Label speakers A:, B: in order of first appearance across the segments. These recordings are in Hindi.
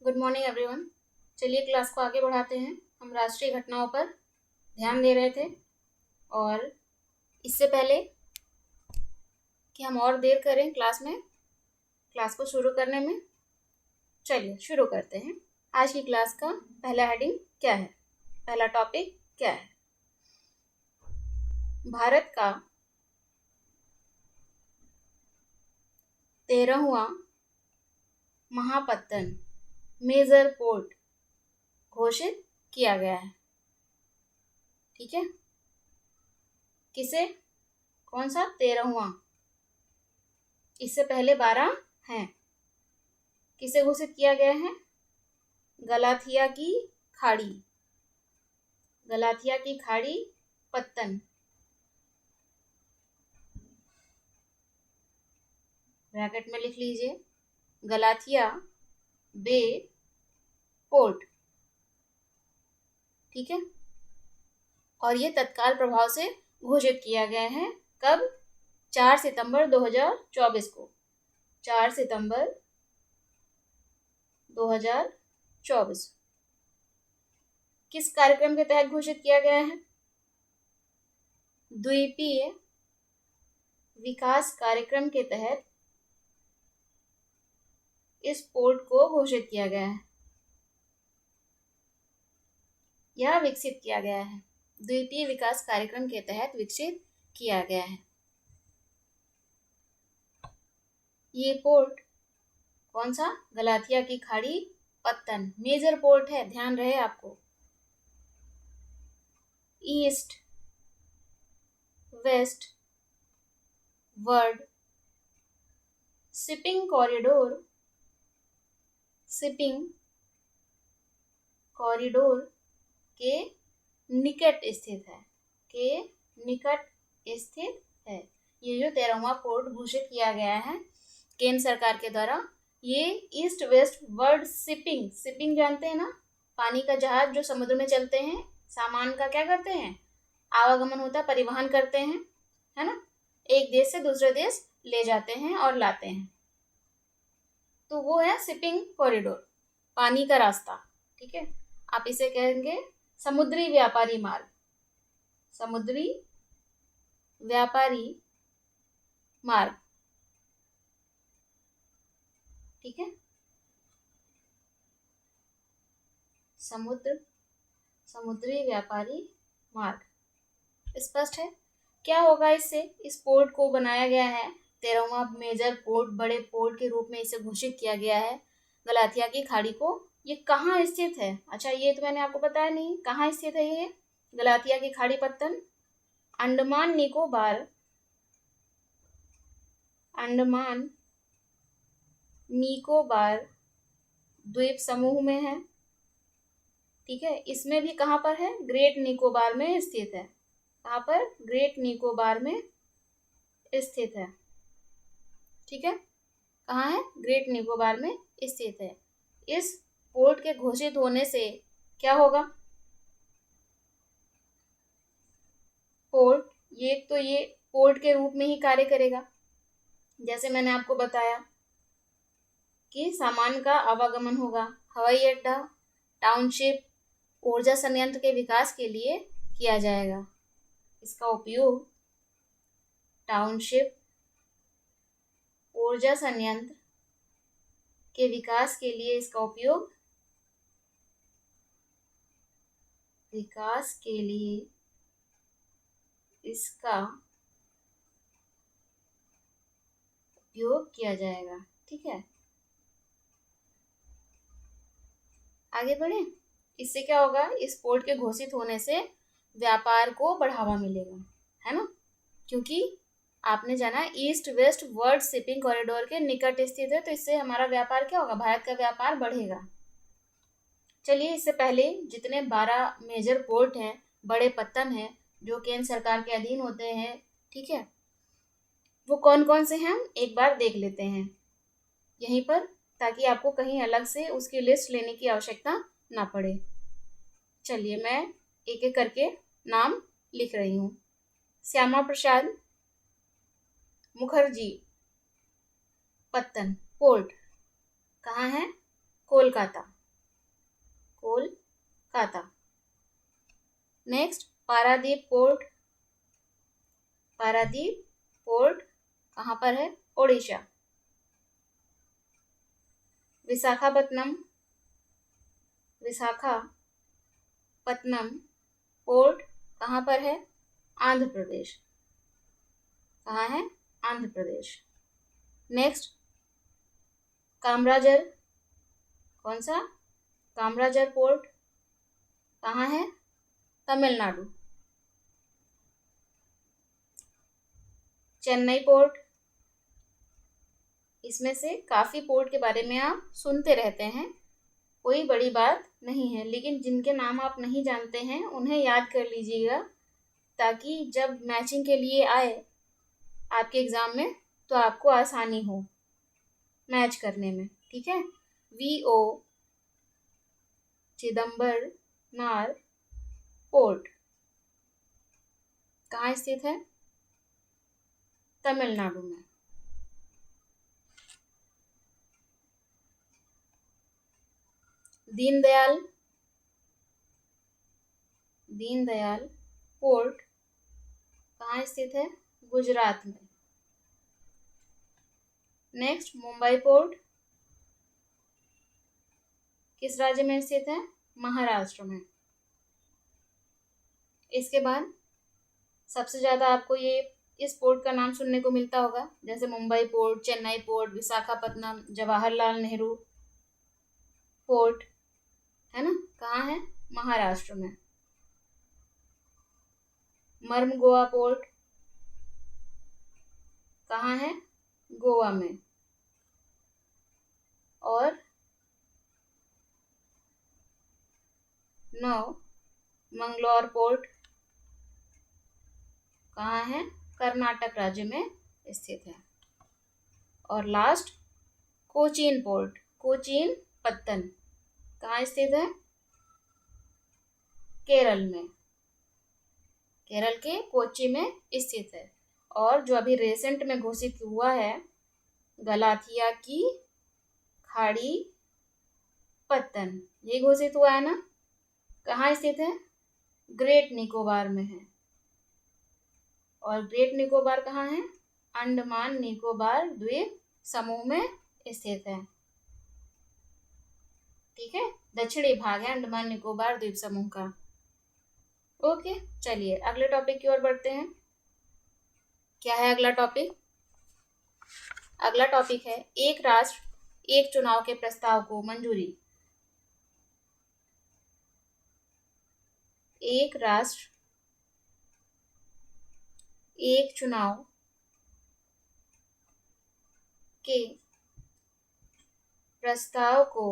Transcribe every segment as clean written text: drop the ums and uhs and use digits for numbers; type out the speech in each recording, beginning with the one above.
A: Good morning everyone. चलिए क्लास को आगे बढ़ाते हैं। हम राष्ट्रीय घटनाओं पर ध्यान दे रहे थे और इससे पहले कि हम और देर करें क्लास को शुरू करने में, चलिए शुरू करते हैं। आज की क्लास का पहला हेडिंग क्या है, पहला टॉपिक क्या है? भारत का 13वां महापत्तन मेजर पोर्ट घोषित किया गया है। ठीक है, किसे? कौन सा? 13वां। इससे पहले 12 हैं। किसे घोषित किया गया है? गलाथिया की खाड़ी, गलाथिया की खाड़ी पत्तन। ब्रैकेट में लिख लीजिए, गलाथिया बे पोर्ट। ठीक है, और ये तत्काल प्रभाव से घोषित किया गया है। कब? 4 सितंबर 2024 को। 4 सितंबर 2024 किस कार्यक्रम के तहत घोषित किया गया है? द्वीपीय विकास कार्यक्रम के तहत इस पोर्ट को घोषित किया गया है या विकसित किया गया है। द्वीपीय विकास कार्यक्रम के तहत विकसित किया गया है। ये पोर्ट कौन सा? गलाथिया की खाड़ी पत्तन मेजर पोर्ट है, ध्यान रहे आपको। East west world shipping corridor के निकट स्थित है। ये जो 13वां पोर्ट घोषित किया गया है केंद्र सरकार के द्वारा, ये ईस्ट वेस्ट वर्ल्ड शिपिंग जानते हैं ना, पानी का जहाज जो समुद्र में चलते हैं, सामान का क्या करते हैं? आवागमन होता है, परिवहन करते हैं, है ना, एक देश से दूसरे देश ले जाते हैं और लाते हैं, तो वो है शिपिंग कॉरिडोर, पानी का रास्ता। ठीक है, आप इसे कहेंगे समुद्री व्यापारी मार्ग, समुद्री व्यापारी मार्ग। ठीक है, समुद्री व्यापारी मार्ग स्पष्ट है। क्या होगा इससे? इस पोर्ट को बनाया गया है, 13वां मेजर पोर्ट, बड़े पोर्ट के रूप में इसे घोषित किया गया है। गलाथिया की खाड़ी को, ये कहाँ स्थित है? अच्छा, ये तो मैंने आपको बताया नहीं, कहाँ स्थित है ये गलाथिया की खाड़ी पत्तन? अंडमान निकोबार द्वीप समूह में है। ठीक है, इसमें भी कहाँ पर है? ग्रेट निकोबार में स्थित है। कहाँ पर? ग्रेट निकोबार में स्थित है। ठीक है, कहाँ है? ग्रेट निकोबार में स्थित है। इस पोर्ट के घोषित होने से क्या होगा? पोर्ट, ये पोर्ट के रूप में ही कार्य करेगा। जैसे मैंने आपको बताया कि सामान का आवागमन होगा, हवाई अड्डा, टाउनशिप, ऊर्जा संयंत्र के विकास के लिए किया जाएगा। इसका उपयोग टाउनशिप, ऊर्जा संयंत्र के विकास के लिए इसका उपयोग किया जाएगा। ठीक है, आगे बढ़े। इससे क्या होगा? इस पोर्ट के घोषित होने से व्यापार को बढ़ावा मिलेगा, है ना, क्योंकि आपने जाना east west world shipping corridor के निकट स्थित है, तो इससे हमारा व्यापार क्या होगा? भारत का व्यापार बढ़ेगा। चलिए, इससे पहले जितने 12 मेजर पोर्ट हैं, बड़े पत्तन हैं, जो केंद्र सरकार के अधीन होते हैं, ठीक है, वो कौन कौन से हैं एक बार देख लेते हैं यहीं पर, ताकि आपको कहीं अलग से उसकी लिस्ट लेने की आवश्यकता ना पड़े। चलिए, मैं एक एक करके नाम लिख रही हूँ। श्यामा प्रसाद मुखर्जी पत्तन पोर्ट कहाँ है? Kolkata. Kolkata. Next, Paradip port. Paradip port कहाँ पर है? ओडिशा। विशाखापत्तनम। विशाखापत्तनम पोर्ट कहाँ पर है? आंध्र प्रदेश। कहाँ है? आंध्र प्रदेश। नेक्स्ट, कामराजर। कौन सा? कामराजर पोर्ट कहाँ है? तमिलनाडु। चेन्नई पोर्ट। इसमें से काफ़ी पोर्ट के बारे में आप सुनते रहते हैं, कोई बड़ी बात नहीं है, लेकिन जिनके नाम आप नहीं जानते हैं उन्हें याद कर लीजिएगा, ताकि जब मैचिंग के लिए आए आपके एग्ज़ाम में तो आपको आसानी हो मैच करने में। ठीक है। VO चिदम्बरनार पोर्ट कहाँ स्थित है? तमिलनाडु में। दीनदयाल पोर्ट कहाँ स्थित है? गुजरात में। नेक्स्ट, मुंबई पोर्ट किस राज्य में स्थित है? महाराष्ट्र में। इसके बाद सबसे ज़्यादा आपको ये इस पोर्ट का नाम सुनने को मिलता होगा, जैसे Mumbai port, Chennai port, Visakhapatnam, Jawaharlal Nehru port, है ना? कहाँ है? महाराष्ट्र में। मर्मगोवा पोर्ट कहाँ है? गोवा में। और मंगलोर पोर्ट कहाँ है? कर्नाटक राज्य में स्थित है। और लास्ट, कोचीन पोर्ट, कोचीन पत्तन कहाँ स्थित है? केरल में। केरल के कोच्चि में स्थित है। और जो अभी रिसेंट में घोषित हुआ है, गलाथिया की खाड़ी पत्तन, ये घोषित हुआ है ना, कहाँ स्थित है? ग्रेट निकोबार में है। और ग्रेट निकोबार कहाँ है? अंडमान निकोबार द्वीप समूह में स्थित है। ठीक है, दक्षिणी भाग है अंडमान निकोबार द्वीप समूह का। ओके, चलिए अगले टॉपिक की ओर बढ़ते हैं। क्या है अगला टॉपिक? अगला टॉपिक है एक राष्ट्र एक चुनाव के प्रस्ताव को मंजूरी। एक राष्ट्र एक चुनाव के प्रस्ताव को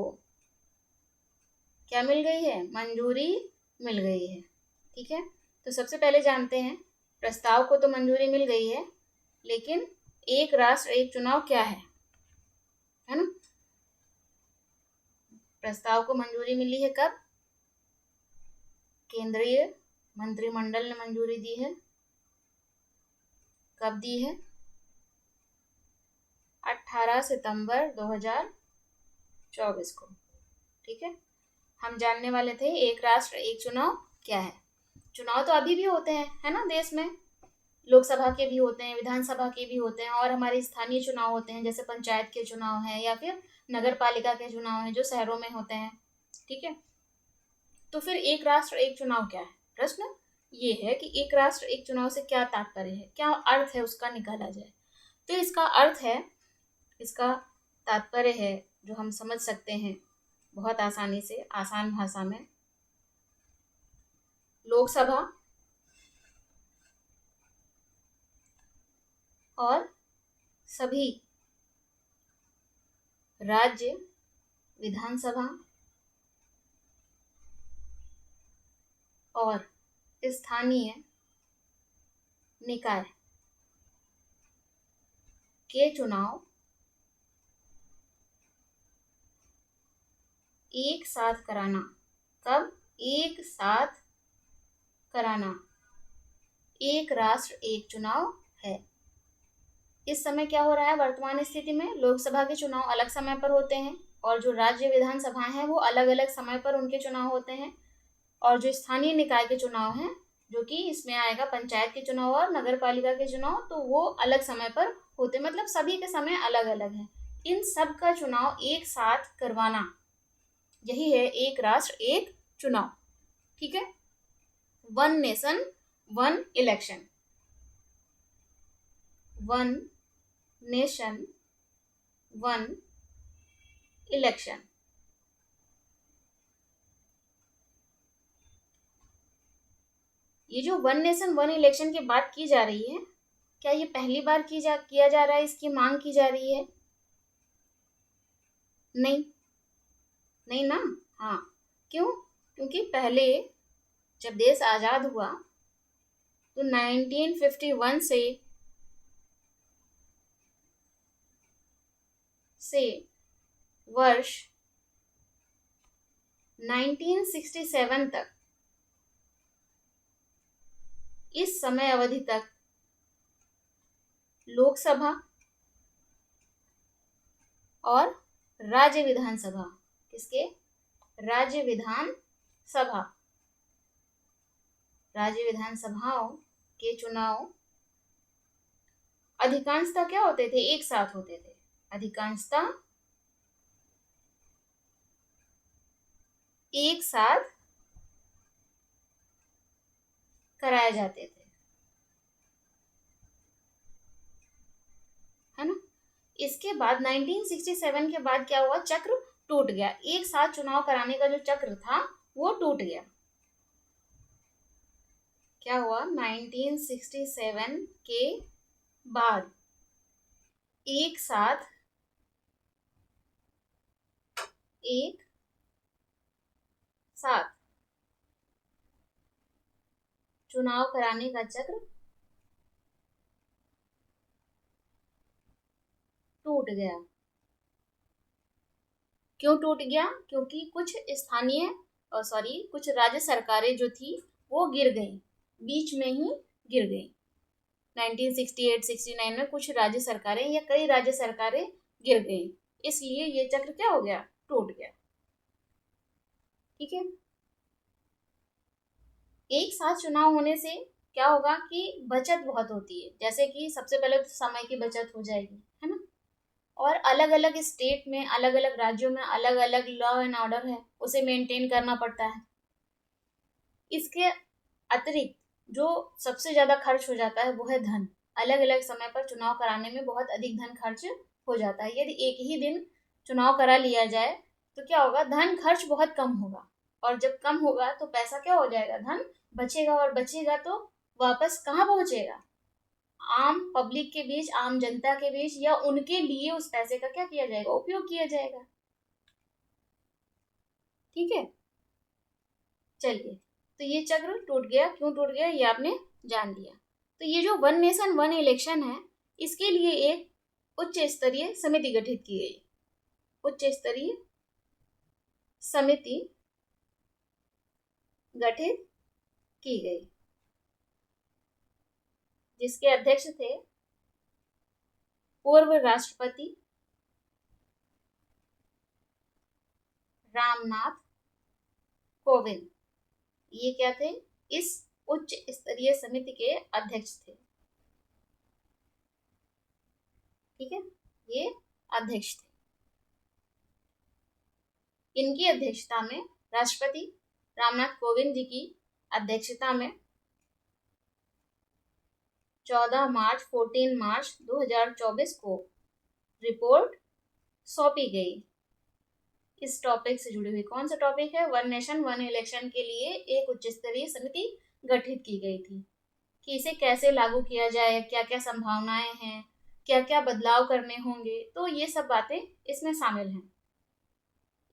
A: क्या मिल गई है? मंजूरी मिल गई है। ठीक है, तो सबसे पहले जानते हैं, प्रस्ताव को तो मंजूरी मिल गई है, लेकिन एक राष्ट्र एक चुनाव क्या है ना? प्रस्ताव को मंजूरी मिली है कब? केंद्रीय मंत्रिमंडल ने मंजूरी दी है। कब दी है? 18 सितंबर 2024 को। ठीक है, हम जानने वाले थे एक राष्ट्र एक चुनाव क्या है। चुनाव तो अभी भी होते हैं, है ना, देश में लोकसभा के भी होते हैं, विधानसभा के भी होते हैं, और हमारे स्थानीय चुनाव होते हैं, जैसे पंचायत के चुनाव हैं या फिर नगर पालिका के चुनाव हैं जो शहरों में होते हैं। ठीक है, तो फिर एक राष्ट्र एक चुनाव क्या है? प्रश्न ये है कि एक राष्ट्र एक चुनाव से क्या तात्पर्य है, क्या अर्थ है उसका निकाला जाए। तो इसका अर्थ है, इसका तात्पर्य है जो हम समझ सकते हैं बहुत आसानी से, आसान भाषा में, लोकसभा और सभी राज्य विधानसभा और स्थानीय निकाय के चुनाव एक साथ कराना। कब? एक साथ कराना। एक राष्ट्र एक चुनाव है। इस समय क्या हो रहा है? वर्तमान स्थिति में लोकसभा के चुनाव अलग समय पर होते हैं और जो राज्य विधानसभाएं हैं वो अलग अलग समय पर उनके चुनाव होते हैं। और जो स्थानीय निकाय के चुनाव हैं, जो कि इसमें आएगा पंचायत के चुनाव और नगर पालिका के चुनाव, तो वो अलग समय पर होते, मतलब सभी के समय अलग अलग है। इन सब का चुनाव एक साथ करवाना, यही है एक राष्ट्र एक चुनाव। ठीक है, one nation one election, one nation one election. ये जो वन नेशन वन इलेक्शन की बात की जा रही है, क्या ये पहली बार किया जा रहा है, इसकी मांग की जा रही है? नहीं, नहीं ना। हाँ, क्यों? क्योंकि पहले जब देश आजाद हुआ तो 1951 से वर्ष 1967 तक, इस समय अवधि तक लोकसभा और राज्य विधानसभा, किसके? राज्य विधानसभा, राज्य विधानसभाओं के चुनाव अधिकांशतः क्या होते थे? एक साथ होते थे। अधिकांशतः एक साथ कराए जाते थे, है ना। इसके बाद 1967 के बाद क्या हुआ? चक्र टूट गया। एक साथ चुनाव कराने का जो चक्र था वो टूट गया। क्या हुआ? 1967 के बाद एक साथ चुनाव कराने का चक्र टूट गया। क्यों टूट गया? क्योंकि कुछ कुछ राज्य सरकारें जो थी वो गिर गई, बीच में ही गिर गई। 1968-69 में कुछ राज्य सरकारें या कई राज्य सरकारें गिर गई, इसलिए ये चक्र क्या हो गया? टूट गया। ठीक है, एक साथ चुनाव होने से क्या होगा कि बचत बहुत होती है। जैसे कि सबसे पहले तो समय की बचत हो जाएगी, है ना। और अलग अलग स्टेट में, अलग अलग राज्यों में अलग अलग लॉ एंड ऑर्डर है, उसे मेंटेन करना पड़ता है। इसके अतिरिक्त जो सबसे ज्यादा खर्च हो जाता है वो है धन। अलग अलग समय पर चुनाव कराने में बहुत अधिक धन खर्च हो जाता है। यदि एक ही दिन चुनाव करा लिया जाए तो क्या होगा? धन खर्च बहुत कम होगा, और जब कम होगा तो पैसा क्या हो जाएगा? धन बचेगा, और बचेगा तो वापस कहाँ पहुंचेगा? आम पब्लिक के बीच, आम जनता के बीच, या उनके लिए उस पैसे का क्या किया जाएगा? उपयोग किया जाएगा। ठीक है, चलिए, तो ये चक्र टूट गया। क्यों टूट गया ये आपने जान लिया। तो ये जो वन नेशन वन इलेक्शन है, इसके लिए एक उच्च स्तरीय समिति गठित की गई। उच्च स्तरीय समिति गठित की गई, जिसके अध्यक्ष थे पूर्व राष्ट्रपति रामनाथ कोविंद। ये क्या थे? इस उच्च स्तरीय समिति के अध्यक्ष थे। ठीक है, ये अध्यक्ष थे। इनकी अध्यक्षता में, राष्ट्रपति रामनाथ कोविंद जी की अध्यक्षता में 14 मार्च 2024 को रिपोर्ट सौंपी गई। इस टॉपिक से जुड़ी हुई। कौन सा टॉपिक है? वन नेशन वन इलेक्शन के लिए एक उच्च स्तरीय समिति गठित की गई थी कि इसे कैसे लागू किया जाए, क्या क्या संभावनाएं हैं, क्या क्या बदलाव करने होंगे। तो ये सब बातें इसमें शामिल हैं।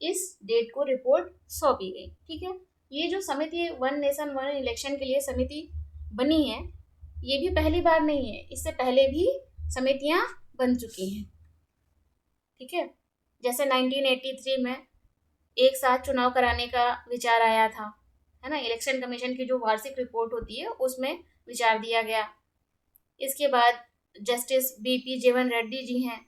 A: इस डेट को रिपोर्ट सौंपी गई। ठीक है, ये जो समिति वन नेशन वन इलेक्शन के लिए समिति बनी है, ये भी पहली बार नहीं है, इससे पहले भी समितियां बन चुकी हैं। ठीक है, जैसे 1983 में एक साथ चुनाव कराने का विचार आया था, है ना। इलेक्शन कमीशन की जो वार्षिक रिपोर्ट होती है उसमें विचार दिया गया। इसके बाद जस्टिस बीपी जीवन रेड्डी जी हैं,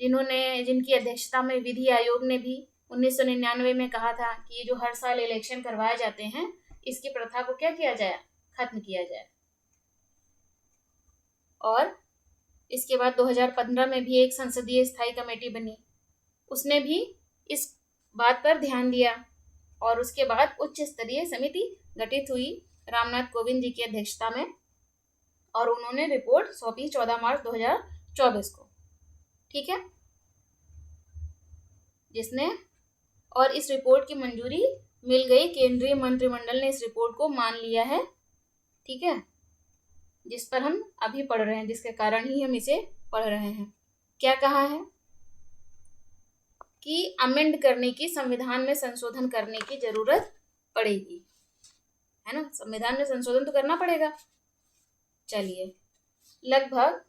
A: जिनकी अध्यक्षता में विधि आयोग ने भी 1999 में कहा था कि ये जो हर साल इलेक्शन करवाए जाते हैं इसकी प्रथा को क्या किया जाए, खत्म किया जाए। और इसके बाद 2015 में भी एक संसदीय स्थायी कमेटी बनी, उसने भी इस बात पर ध्यान दिया और उसके बाद उच्च स्तरीय समिति गठित हुई रामनाथ कोविंद जी की अध्यक्षता में और उन्होंने रिपोर्ट सौंपी 14 मार्च 2024 को। ठीक है, जिसने और इस रिपोर्ट की मंजूरी मिल गई, केंद्रीय मंत्रिमंडल ने इस रिपोर्ट को मान लिया है। ठीक है, जिस पर हम अभी पढ़ रहे हैं, जिसके कारण ही हम इसे पढ़ रहे हैं। क्या कहा है कि अमेंड करने की, संविधान में संशोधन करने की जरूरत पड़ेगी, है ना, संविधान में संशोधन तो करना पड़ेगा। चलिए, लगभग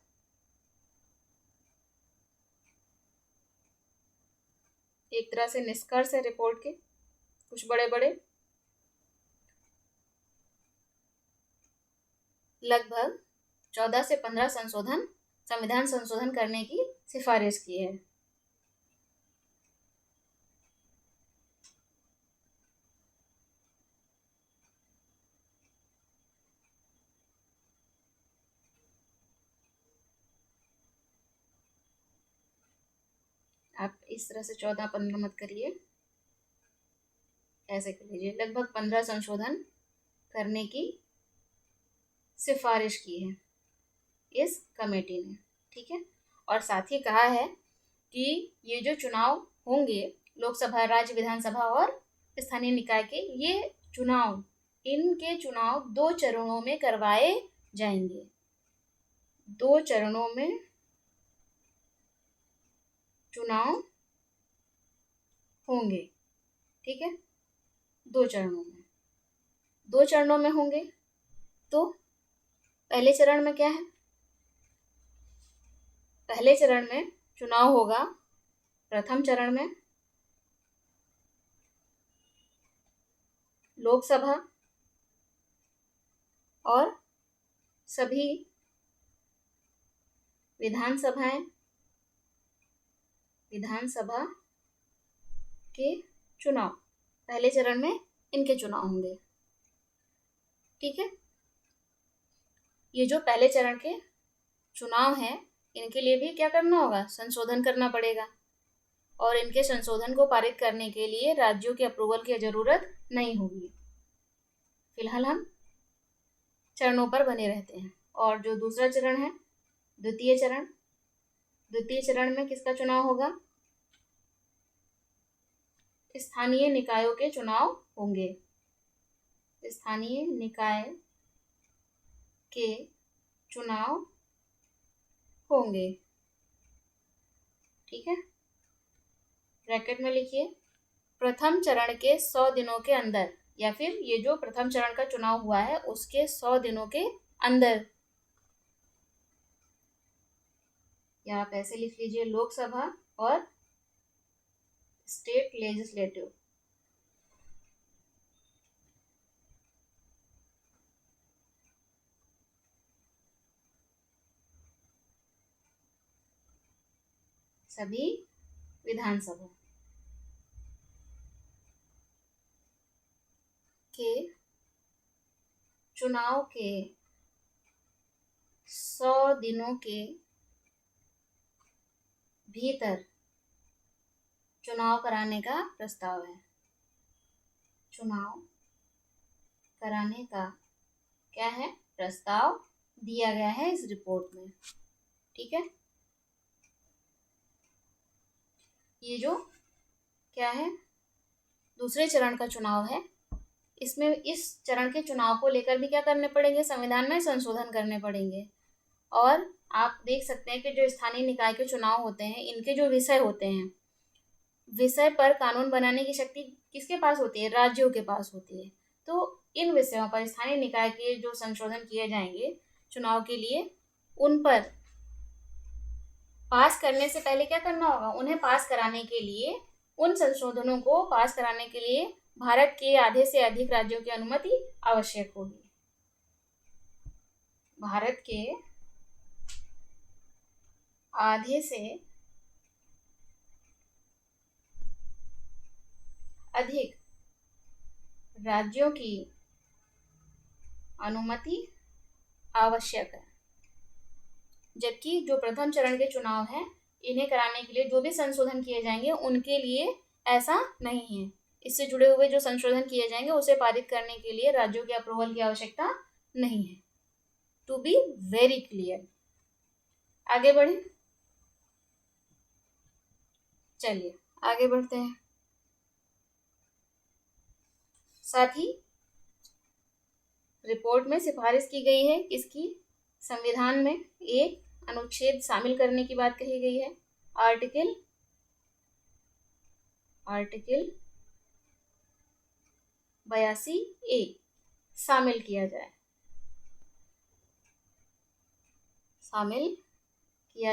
A: एक तरह से निष्कर्ष है रिपोर्ट के कुछ बड़े बड़े। लगभग 14 से 15 संशोधन, संविधान संशोधन करने की सिफारिश की है। आप इस तरह से 14-15 मत करिए, ऐसे कर लीजिए। लगभग 15 संशोधन करने की सिफारिश की है इस कमेटी ने। ठीक है, और साथ ही कहा है कि ये जो चुनाव होंगे, लोकसभा, राज्य विधानसभा और स्थानीय निकाय के, ये चुनाव, इनके चुनाव 2 चरणों में करवाए जाएंगे। 2 चरणों में चुनाव होंगे। ठीक है, 2 चरणों में, 2 चरणों में होंगे। तो पहले चरण में क्या है, पहले चरण में चुनाव होगा, प्रथम चरण में लोकसभा और सभी विधानसभा के चुनाव, पहले चरण में इनके चुनाव होंगे। ठीक है, ये जो पहले चरण के चुनाव हैं, इनके लिए भी क्या करना होगा, संशोधन करना पड़ेगा और इनके संशोधन को पारित करने के लिए राज्यों के अप्रूवल की जरूरत नहीं होगी। फिलहाल हम चरणों पर बने रहते हैं। और जो दूसरा चरण है, द्वितीय चरण, द्वितीय चरण में किसका चुनाव होगा, स्थानीय निकायों के चुनाव होंगे। स्थानीय निकाय के चुनाव होंगे। ठीक है, ब्रैकेट में लिखिए, प्रथम चरण के 100 दिनों के अंदर, या फिर ये जो प्रथम चरण का चुनाव हुआ है उसके 100 दिनों के अंदर, या आप ऐसे लिख लीजिए, लोकसभा और स्टेट लेजिस्लेटिव सभी विधानसभा के चुनाव के 100 दिनों के भीतर चुनाव कराने का प्रस्ताव है। चुनाव कराने का क्या है, प्रस्ताव दिया गया है इस रिपोर्ट में। ठीक है, ये जो क्या है, दूसरे चरण का चुनाव है, इसमें इस चरण के चुनाव को लेकर भी क्या करने पड़ेंगे, संविधान में संशोधन करने पड़ेंगे। और आप देख सकते हैं कि जो स्थानीय निकाय के चुनाव होते हैं, इनके जो विषय होते हैं, विषय पर कानून बनाने की शक्ति किसके पास होती है, राज्यों के पास होती है। तो इन विषयों पर स्थानीय निकाय के जो संशोधन किए जाएंगे चुनाव के लिए, उन पर पास करने से पहले क्या करना होगा, उन्हें पास कराने के लिए, उन संशोधनों को पास कराने के लिए भारत के आधे से अधिक राज्यों की अनुमति आवश्यक होगी। भारत के आधे से अधिक राज्यों की अनुमति आवश्यक है। जबकि जो प्रथम चरण के चुनाव हैं, इन्हें कराने के लिए जो भी संशोधन किए जाएंगे उनके लिए ऐसा नहीं है। इससे जुड़े हुए जो संशोधन किए जाएंगे उसे पारित करने के लिए राज्यों के अप्रूवल की आवश्यकता नहीं है। To be very clear. आगे बढ़े, चलिए आगे बढ़ते हैं। साथ ही रिपोर्ट में सिफारिश की गई है इसकी संविधान में एक अनुच्छेद शामिल करने की बात कही गई है। आर्टिकल 82A शामिल किया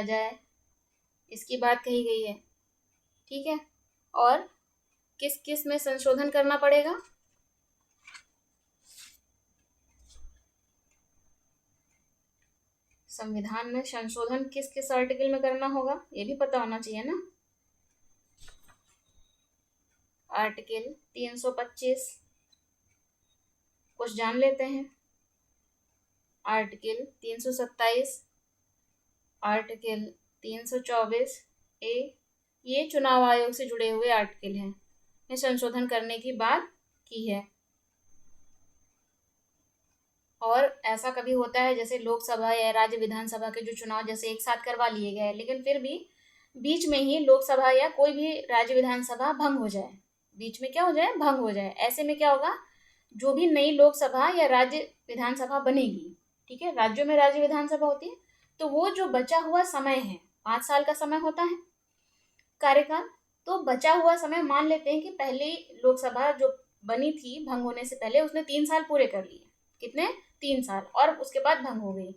A: जाए, इसकी बात कही गई है। ठीक है, और किस किस में संशोधन करना पड़ेगा? संविधान में संशोधन किस किस आर्टिकल में करना होगा ये भी पता होना चाहिए ना। आर्टिकल 325 कुछ जान लेते हैं। आर्टिकल 327, आर्टिकल 324A, ये चुनाव आयोग से जुड़े हुए आर्टिकल हैं। में संशोधन करने की बात की है। और ऐसा कभी होता है जैसे लोकसभा या राज्य विधानसभा के जो चुनाव जैसे एक साथ करवा लिए गए, लेकिन फिर भी बीच में ही लोकसभा या कोई भी राज्य विधानसभा भंग हो जाए, बीच में क्या हो जाए, भंग हो जाए। ऐसे में क्या होगा, जो भी नई लोकसभा या राज्य विधानसभा बनेगी, ठीक है, राज्यों में राज्य विधानसभा होती है, तो वो जो बचा हुआ समय है, 5 साल का समय होता है कार्यकाल, तो बचा हुआ समय मान लेते हैं कि पहली लोकसभा जो बनी थी भंग होने से पहले उसने 3 साल पूरे कर लिए। कितने? 3 साल, और उसके बाद भंग हो गई,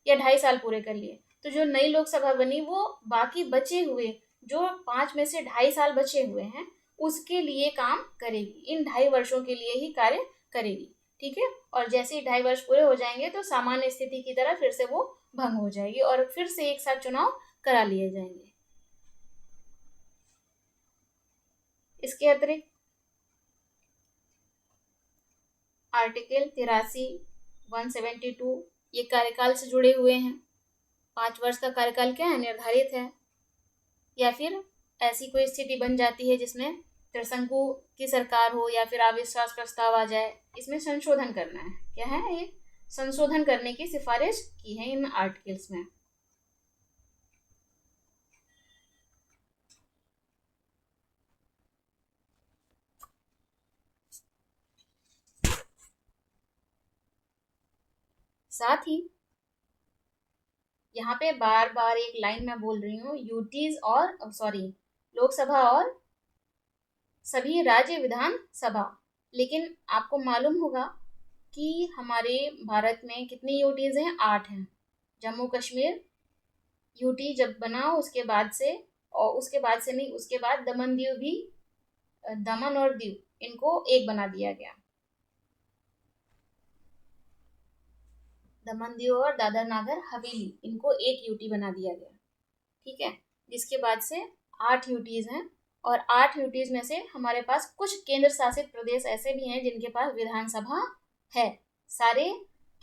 A: या 2.5 साल पूरे कर लिए। तो जो नई लोकसभा बनी वो बाकी बचे हुए जो 5 में से 2.5 साल बचे हुए हैं उसके लिए काम करेगी, इन 2.5 वर्षों के लिए ही कार्य करेगी। ठीक है, और जैसे ही 2.5 वर्ष पूरे हो जाएंगे तो सामान्य स्थिति की तरह फिर से वो भंग हो जाएगी और फिर से एक साथ चुनाव करा लिए जाएंगे। इसके अतिरिक्त आर्टिकल 83, 172 ये कार्यकाल से जुड़े हुए हैं। 5 वर्ष का कार्यकाल क्या है, निर्धारित है। या फिर ऐसी कोई स्थिति बन जाती है जिसमें त्रिशंकु की सरकार हो या फिर अविश्वास प्रस्ताव आ जाए, इसमें संशोधन करना है। क्या है ये? संशोधन करने की सिफारिश की है इन आर्टिकल्स में। साथ ही यहाँ पे बार बार एक लाइन मैं बोल रही हूँ, यूटीज और सॉरी लोकसभा और सभी राज्य विधानसभा, लेकिन आपको मालूम होगा कि हमारे भारत में कितनी यूटीज हैं? 8 हैं। जम्मू कश्मीर यूटी जब बना उसके बाद से, और उसके बाद से नहीं, उसके बाद दमन दीव भी, दमन और दीव इनको एक बना दिया गया। दमन दीव और दादर नागर हवेली इनको एक यूटी बना दिया गया। ठीक है, जिसके बाद से 8 यूटीज हैं, और 8 यूटीज में से हमारे पास कुछ केंद्र शासित प्रदेश ऐसे भी हैं जिनके पास विधानसभा है। सारे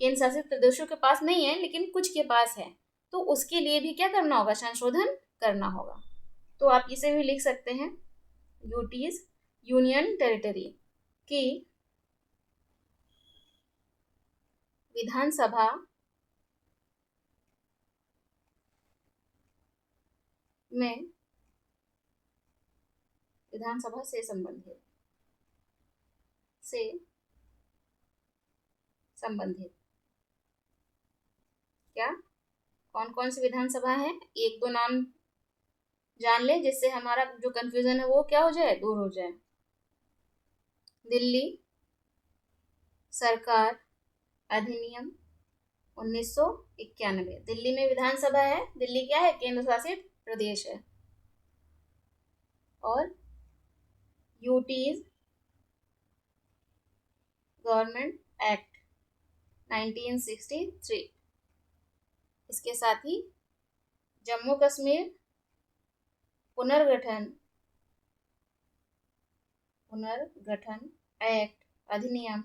A: केंद्र शासित प्रदेशों के पास नहीं है, लेकिन कुछ के पास है, तो उसके लिए भी क्या करना होगा? संशोधन करना होगा। तो आप इसे भी लिख सकते हैं, यूटीज यूनियन टेरिटरी की विधानसभा में, विधानसभा से संबंधित क्या कौन कौन सी विधानसभा है, एक दो नाम जान ले जिससे हमारा जो कंफ्यूजन है वो क्या हो जाए, दूर हो जाए। दिल्ली सरकार अधिनियम 1991, दिल्ली में विधानसभा है, दिल्ली क्या है? केंद्र शासित प्रदेश है। और यूटीज गवर्नमेंट एक्ट 1963, इसके साथ ही जम्मू कश्मीर पुनर्गठन एक्ट अधिनियम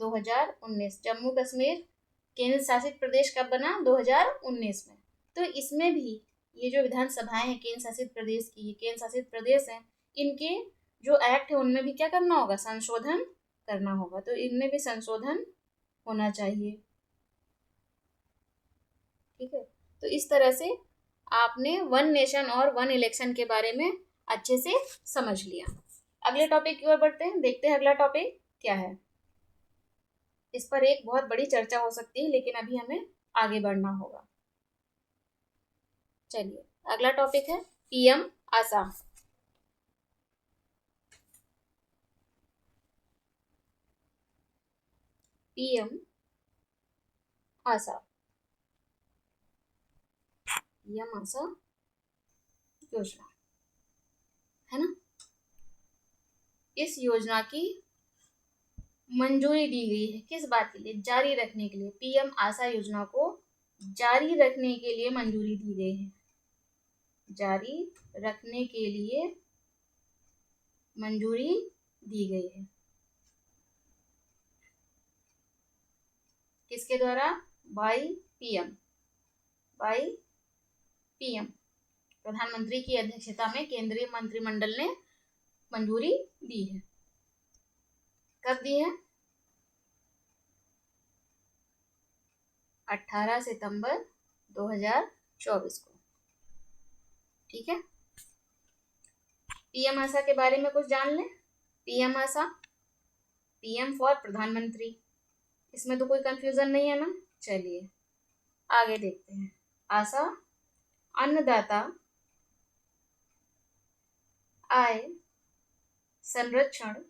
A: 2019। जम्मू कश्मीर केंद्र शासित प्रदेश कब बना? 2019 में। तो इसमें भी ये जो विधानसभाएं हैं केंद्र शासित प्रदेश की, केंद्र शासित प्रदेश हैं, इनके जो एक्ट है उनमें भी क्या करना होगा? संशोधन करना होगा। तो इनमें भी संशोधन होना चाहिए। ठीक है, तो इस तरह से आपने वन नेशन और वन इलेक्शन के बारे में अच्छे से समझ लिया। अगले टॉपिक की ओर बढ़ते हैं, देखते हैं अगला टॉपिक क्या है। इस पर एक बहुत बड़ी चर्चा हो सकती है, लेकिन अभी हमें आगे बढ़ना होगा। चलिए, अगला टॉपिक है पीएम आशा। पीएम आशा, पीएम आशा योजना है ना। इस योजना की मंजूरी दी गई है किस बात के लिए? जारी रखने के लिए। पीएम आशा योजना को जारी रखने के लिए मंजूरी दी गई है। जारी रखने के लिए मंजूरी दी गई है। किसके द्वारा? By PM. बाई पीएम, प्रधानमंत्री की अध्यक्षता में केंद्रीय मंत्रिमंडल ने मंजूरी दी है। कब दी है? 18 सितंबर 2024 को। ठीक है, पीएम आशा के बारे में कुछ जान लें। पीएम आशा, पीएम फॉर प्रधानमंत्री, इसमें तो कोई कंफ्यूजन नहीं है ना। चलिए आगे देखते हैं। आशा अन्नदाता आय संरक्षण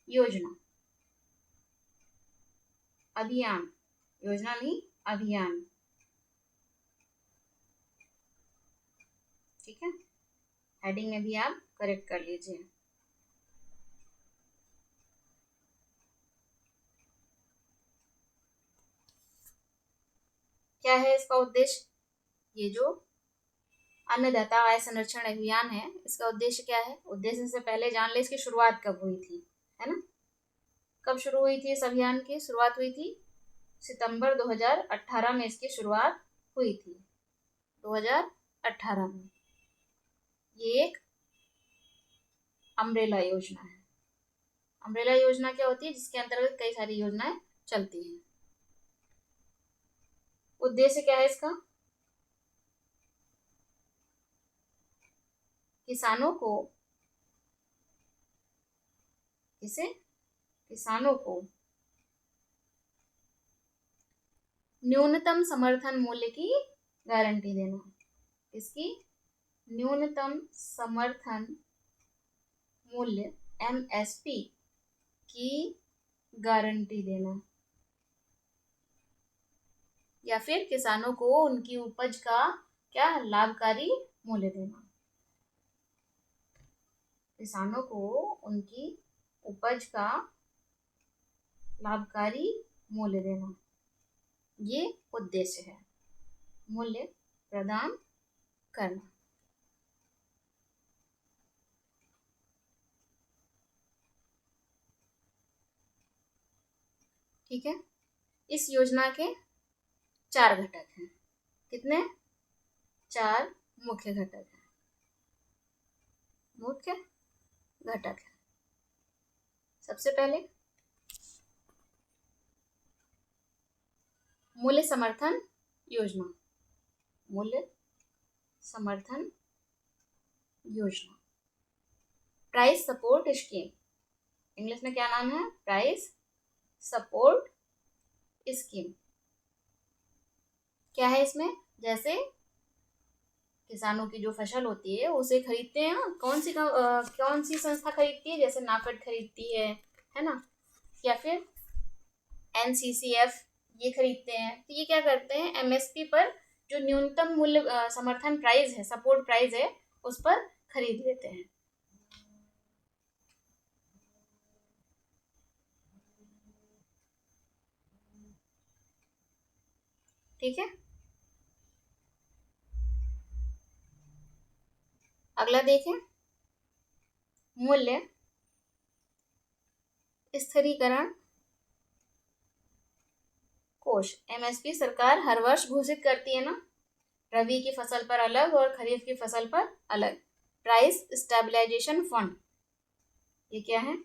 A: योजना, अभियान, योजना नहीं अभियान। ठीक है, हेडिंग में भी आप करेक्ट कर लीजिए। क्या है इसका उद्देश्य? ये जो अन्नदाता आय संरक्षण अभियान है, इसका उद्देश्य क्या है? उद्देश्य से पहले जान ले इसकी शुरुआत कब हुई थी, है ना। कब शुरू हुई थी इस अभियान की? शुरुआत हुई थी सितंबर 2018 में इसकी शुरुआत हुई थी। 2018 में। ये एक अम्ब्रेला योजना है। अम्ब्रेला योजना क्या होती है? जिसके अंतर्गत कई सारी योजनाएं चलती हैं। उद्देश्य क्या है इसका? किसानों को, किसे? किसानों को न्यूनतम समर्थन मूल्य की गारंटी देना। इसकी न्यूनतम समर्थन मूल्य एमएसपी की गारंटी देना, या फिर किसानों को उनकी उपज का क्या लाभकारी मूल्य देना। किसानों को उनकी उपज का लाभकारी मूल्य देना, ये उद्देश्य है। मूल्य प्रदान करना। ठीक है, इस योजना के 4 घटक हैं। कितने? 4 मुख्य घटक हैं। मुख्य घटक है। सबसे पहले मूल्य समर्थन योजना। मूल्य समर्थन योजना, प्राइस सपोर्ट स्कीम। इंग्लिश में क्या नाम है? Price support scheme. क्या है इसमें? जैसे किसानों की जो फसल होती है उसे खरीदते हैं, कौन सी संस्था खरीदती है? जैसे नाफेड खरीदती है ना, या फिर एनसीसीएफ, ये खरीदते हैं। तो ये क्या करते हैं? एमएसपी पर जो न्यूनतम मूल्य समर्थन प्राइस है, सपोर्ट प्राइस है, उस पर खरीद लेते हैं। ठीक है, अगला देखें, मूल्य स्थिरीकरण कोष, एमएसपी सरकार हर वर्ष घोषित करती है ना, रबी की फसल पर अलग और खरीफ की फसल पर अलग। प्राइस स्टेबलाइजेशन फंड, ये क्या है?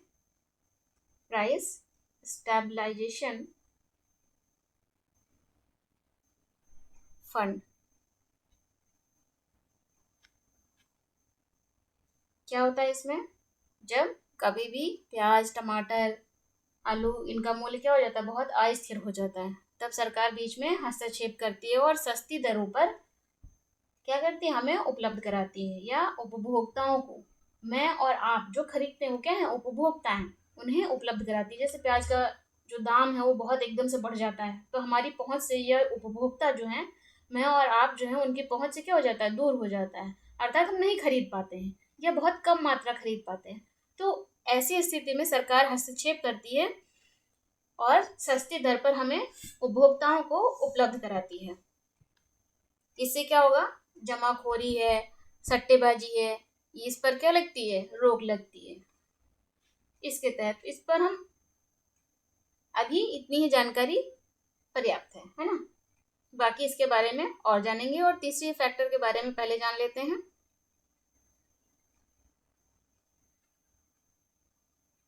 A: प्राइस स्टेबलाइजेशन फंड क्या होता है इसमें? जब कभी भी प्याज, टमाटर, आलू, इनका मूल्य क्या हो जाता है? बहुत अस्थिर हो जाता है, तब सरकार बीच में हस्तक्षेप करती है और सस्ती दरों पर क्या करती है? हमें उपलब्ध कराती है, या उपभोक्ताओं को, मैं और आप जो खरीदते हैं वो क्या है? उपभोक्ता हैं, उन्हें उपलब्ध कराती है। जैसे प्याज का जो दाम है वो बहुत एकदम से बढ़ जाता है, तो हमारी पहुंच से यह उपभोक्ता जो है, मैं और आप जो है, उनकी पहुंच से क्या हो जाता है? दूर हो जाता है, अर्थात हम नहीं खरीद पाते हैं या बहुत कम मात्रा खरीद पाते हैं। तो ऐसी स्थिति में सरकार हस्तक्षेप करती है और सस्ती दर पर हमें उपभोक्ताओं को उपलब्ध कराती है। इससे क्या होगा? जमाखोरी है, सट्टेबाजी है, इस पर क्या लगती है? रोक लगती है। इसके तहत इस पर हम अभी इतनी ही जानकारी पर्याप्त है ना? बाकी इसके बारे में और जानेंगे, और तीसरी फैक्टर के बारे में पहले जान लेते हैं।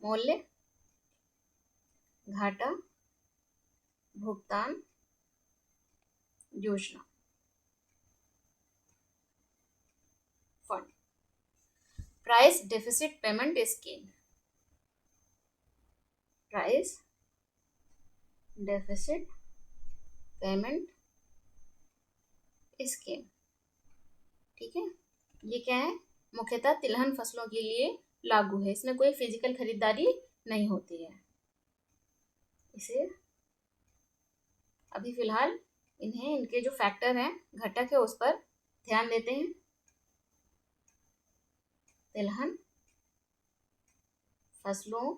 A: मूल्य, घाटा, भुगतान योजना, fund. Price deficit payment scheme, price deficit payment scheme, ठीक है। ये क्या है? मुख्यतः तिलहन फसलों के लिए लागू है, इसमें कोई फिजिकल खरीदारी नहीं होती है। इसे अभी फिलहाल इन्हें, इनके जो फैक्टर हैं, घटक है, उस पर ध्यान देते हैं। तिलहन फसलों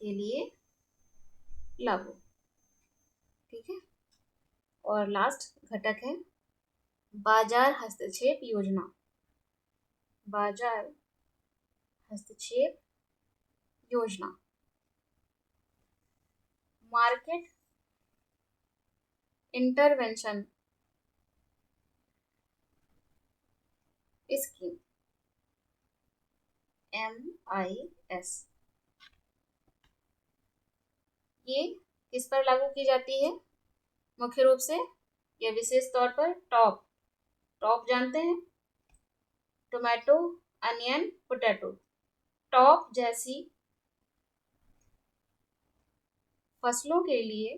A: के लिए लागू, ठीक है। और लास्ट घटक है बाजार हस्तक्षेप योजना, बाजार हस्तक्षेप योजना, मार्केट इंटरवेंशन स्कीम, MIS। ये किस पर लागू की जाती है? मुख्य रूप से या विशेष तौर पर टॉप, टॉप जानते हैं? टोमेटो, अनियन, पोटैटो, टॉप जैसी फसलों के लिए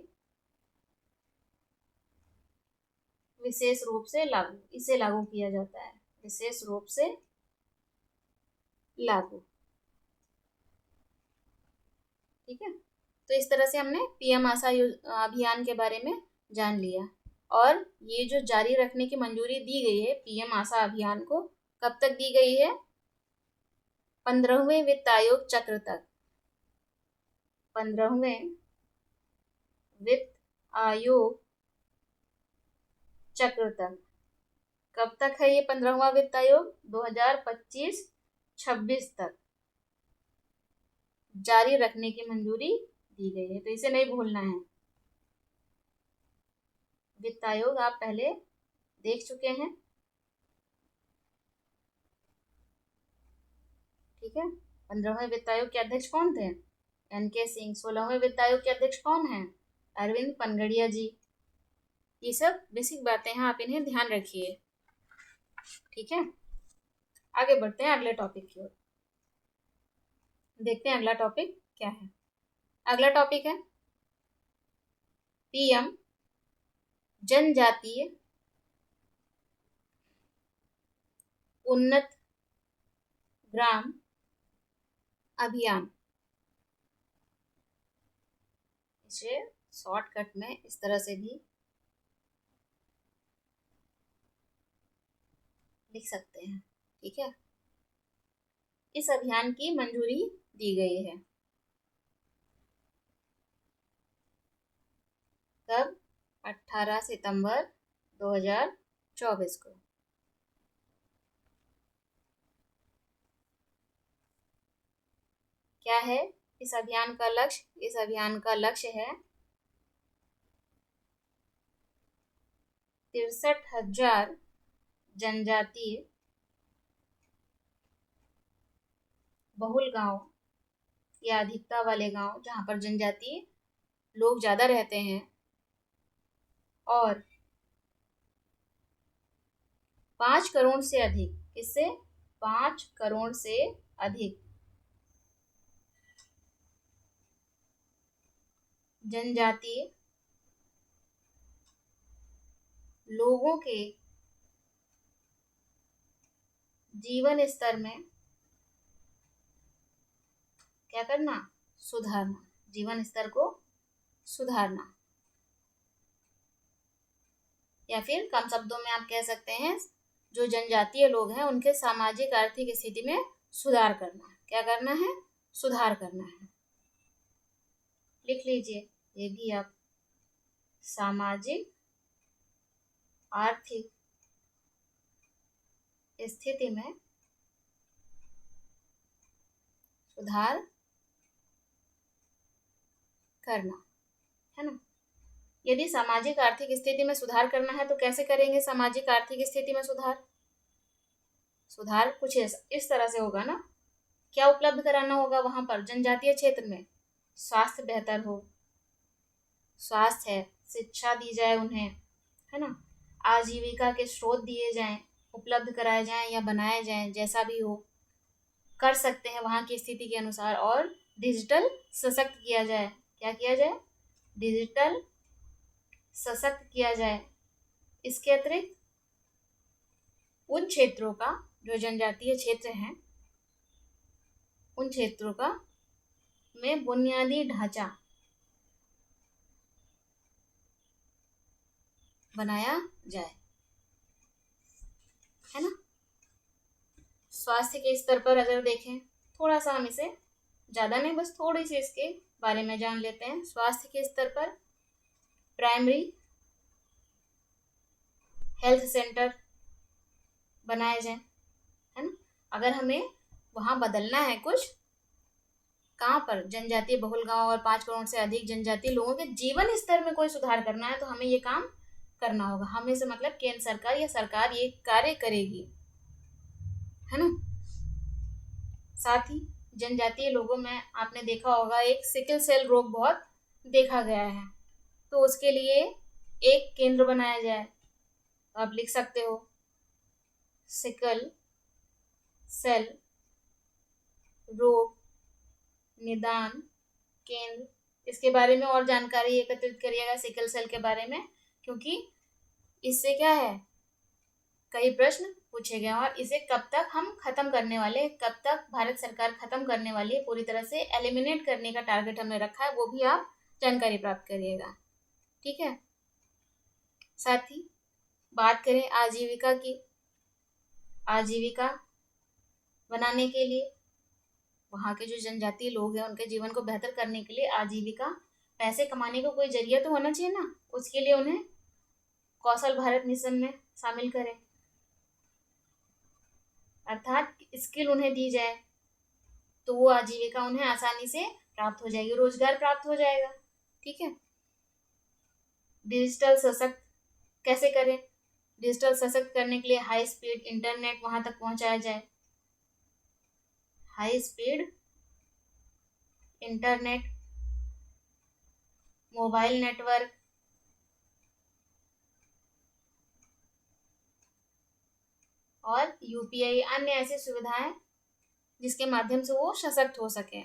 A: विशेष रूप से लागू, इसे लागू किया जाता है, विशेष रूप से लागू, ठीक है। तो इस तरह से हमने पीएम आशा अभियान के बारे में जान लिया, और ये जो जारी रखने की मंजूरी दी गई है पीएम आशा अभियान को, कब तक दी गई है? 15वें वित्त आयोग चक्र तक, 15वें वित्त आयोग चक्र तक। कब तक है ये 15वां वित्त आयोग? 2025-26 तक जारी रखने की मंजूरी दी गई है, तो इसे नहीं भूलना है। वित्त आयोग आप पहले देख चुके हैं, ठीक है। 15वें वित्त आयोग के अध्यक्ष कौन थे? NK सिंह। 16वें वित्त आयोग के अध्यक्ष कौन है? अरविंद पनगड़िया जी। ये सब बेसिक बातें हैं, आप इन्हें ध्यान रखिए, ठीक है। आगे बढ़ते हैं अगले टॉपिक की ओर, देखते हैं अगला टॉपिक क्या है। अगला टॉपिक है पीएम जनजातीय उन्नत ग्राम अभियान। इसे शॉर्टकट में इस तरह से भी लिख सकते हैं, ठीक है। इस अभियान की मंजूरी दी गई है कब? 18 सितंबर 2024 को। क्या है इस अभियान का लक्ष्य? इस अभियान का लक्ष्य है 63,000 जनजातीय बहुल गांव या अधिकता वाले गांव जहां पर जनजातीय लोग ज्यादा रहते हैं और 5 करोड़ से अधिक, इससे 5 करोड़ से अधिक जनजातीय लोगों के जीवन स्तर में क्या करना, सुधारना, जीवन स्तर को सुधारना, या फिर कम शब्दों में आप कह सकते हैं जो जनजातीय लोग हैं उनके सामाजिक आर्थिक स्थिति में सुधार करना। क्या करना है, सुधार करना है। लिख लीजिए ये भी आप, सामाजिक आर्थिक स्थिति में सुधार करना, है ना। यदि सामाजिक आर्थिक स्थिति में सुधार करना है तो कैसे करेंगे सामाजिक आर्थिक स्थिति में सुधार? सुधार कुछ इस तरह से होगा ना। क्या उपलब्ध कराना होगा वहां पर जनजातीय क्षेत्र में? स्वास्थ्य बेहतर हो, स्वास्थ्य है, शिक्षा दी जाए उन्हें, है ना। आजीविका के स्रोत दिए जाएं, उपलब्ध कराए जाएं या बनाए जाएं, जैसा भी हो कर सकते हैं वहां की स्थिति के अनुसार। और डिजिटल सशक्त किया जाए। क्या किया जाए? डिजिटल सशक्त किया जाए। इसके अतिरिक्त उन क्षेत्रों का, जो जनजातीय क्षेत्र हैं, उन क्षेत्रों का में बुनियादी ढांचा बनाया जाए, है ना। स्वास्थ्य के स्तर पर अगर देखें, थोड़ा सा हम इसे, ज्यादा नहीं, बस थोड़ी सी इसके बारे में जान लेते हैं। स्वास्थ्य के स्तर पर प्राइमरी हेल्थ सेंटर बनाए जाए, है ना। अगर हमें वहां बदलना है कुछ, कहाँ पर, जनजातीय बहुल गांव और 5 करोड़ से अधिक जनजातीय लोगों के जीवन स्तर में कोई सुधार करना है तो हमें ये काम करना होगा। हमें से मतलब केंद्र सरकार या सरकार ये कार्य करेगी, है ना। साथ ही जनजातीय लोगों में आपने देखा होगा एक सिकल सेल रोग बहुत देखा गया है, तो उसके लिए एक केंद्र बनाया जाए। आप लिख सकते हो सिकल सेल रोग निदान केंद्र। इसके बारे में और जानकारी एकत्रित करिएगा सिकल सेल के बारे में, क्योंकि इससे क्या है, कई प्रश्न पूछे गए और इसे कब तक हम खत्म करने वाले, कब तक भारत सरकार खत्म करने वाली है, पूरी तरह से एलिमिनेट करने का टारगेट हमने रखा है, वो भी आप जानकारी प्राप्त करिएगा, ठीक है। साथ ही बात करें आजीविका की, आजीविका बनाने के लिए वहाँ के जो जनजातीय लोग हैं उनके जीवन को बेहतर करने के लिए आजीविका, पैसे कमाने का कोई जरिया तो होना चाहिए ना, उसके लिए उन्हें कौशल भारत मिशन में शामिल करें, अर्थात स्किल उन्हें दी जाए तो वो आजीविका उन्हें आसानी से प्राप्त हो जाएगी, रोजगार प्राप्त हो जाएगा, ठीक है। डिजिटल सशक्त कैसे करें? डिजिटल सशक्त करने के लिए हाई स्पीड इंटरनेट वहां तक पहुंचाया जाए, high speed internet, mobile network और यूपीआई, अन्य ऐसी सुविधाएं जिसके माध्यम से वो सशक्त हो सके।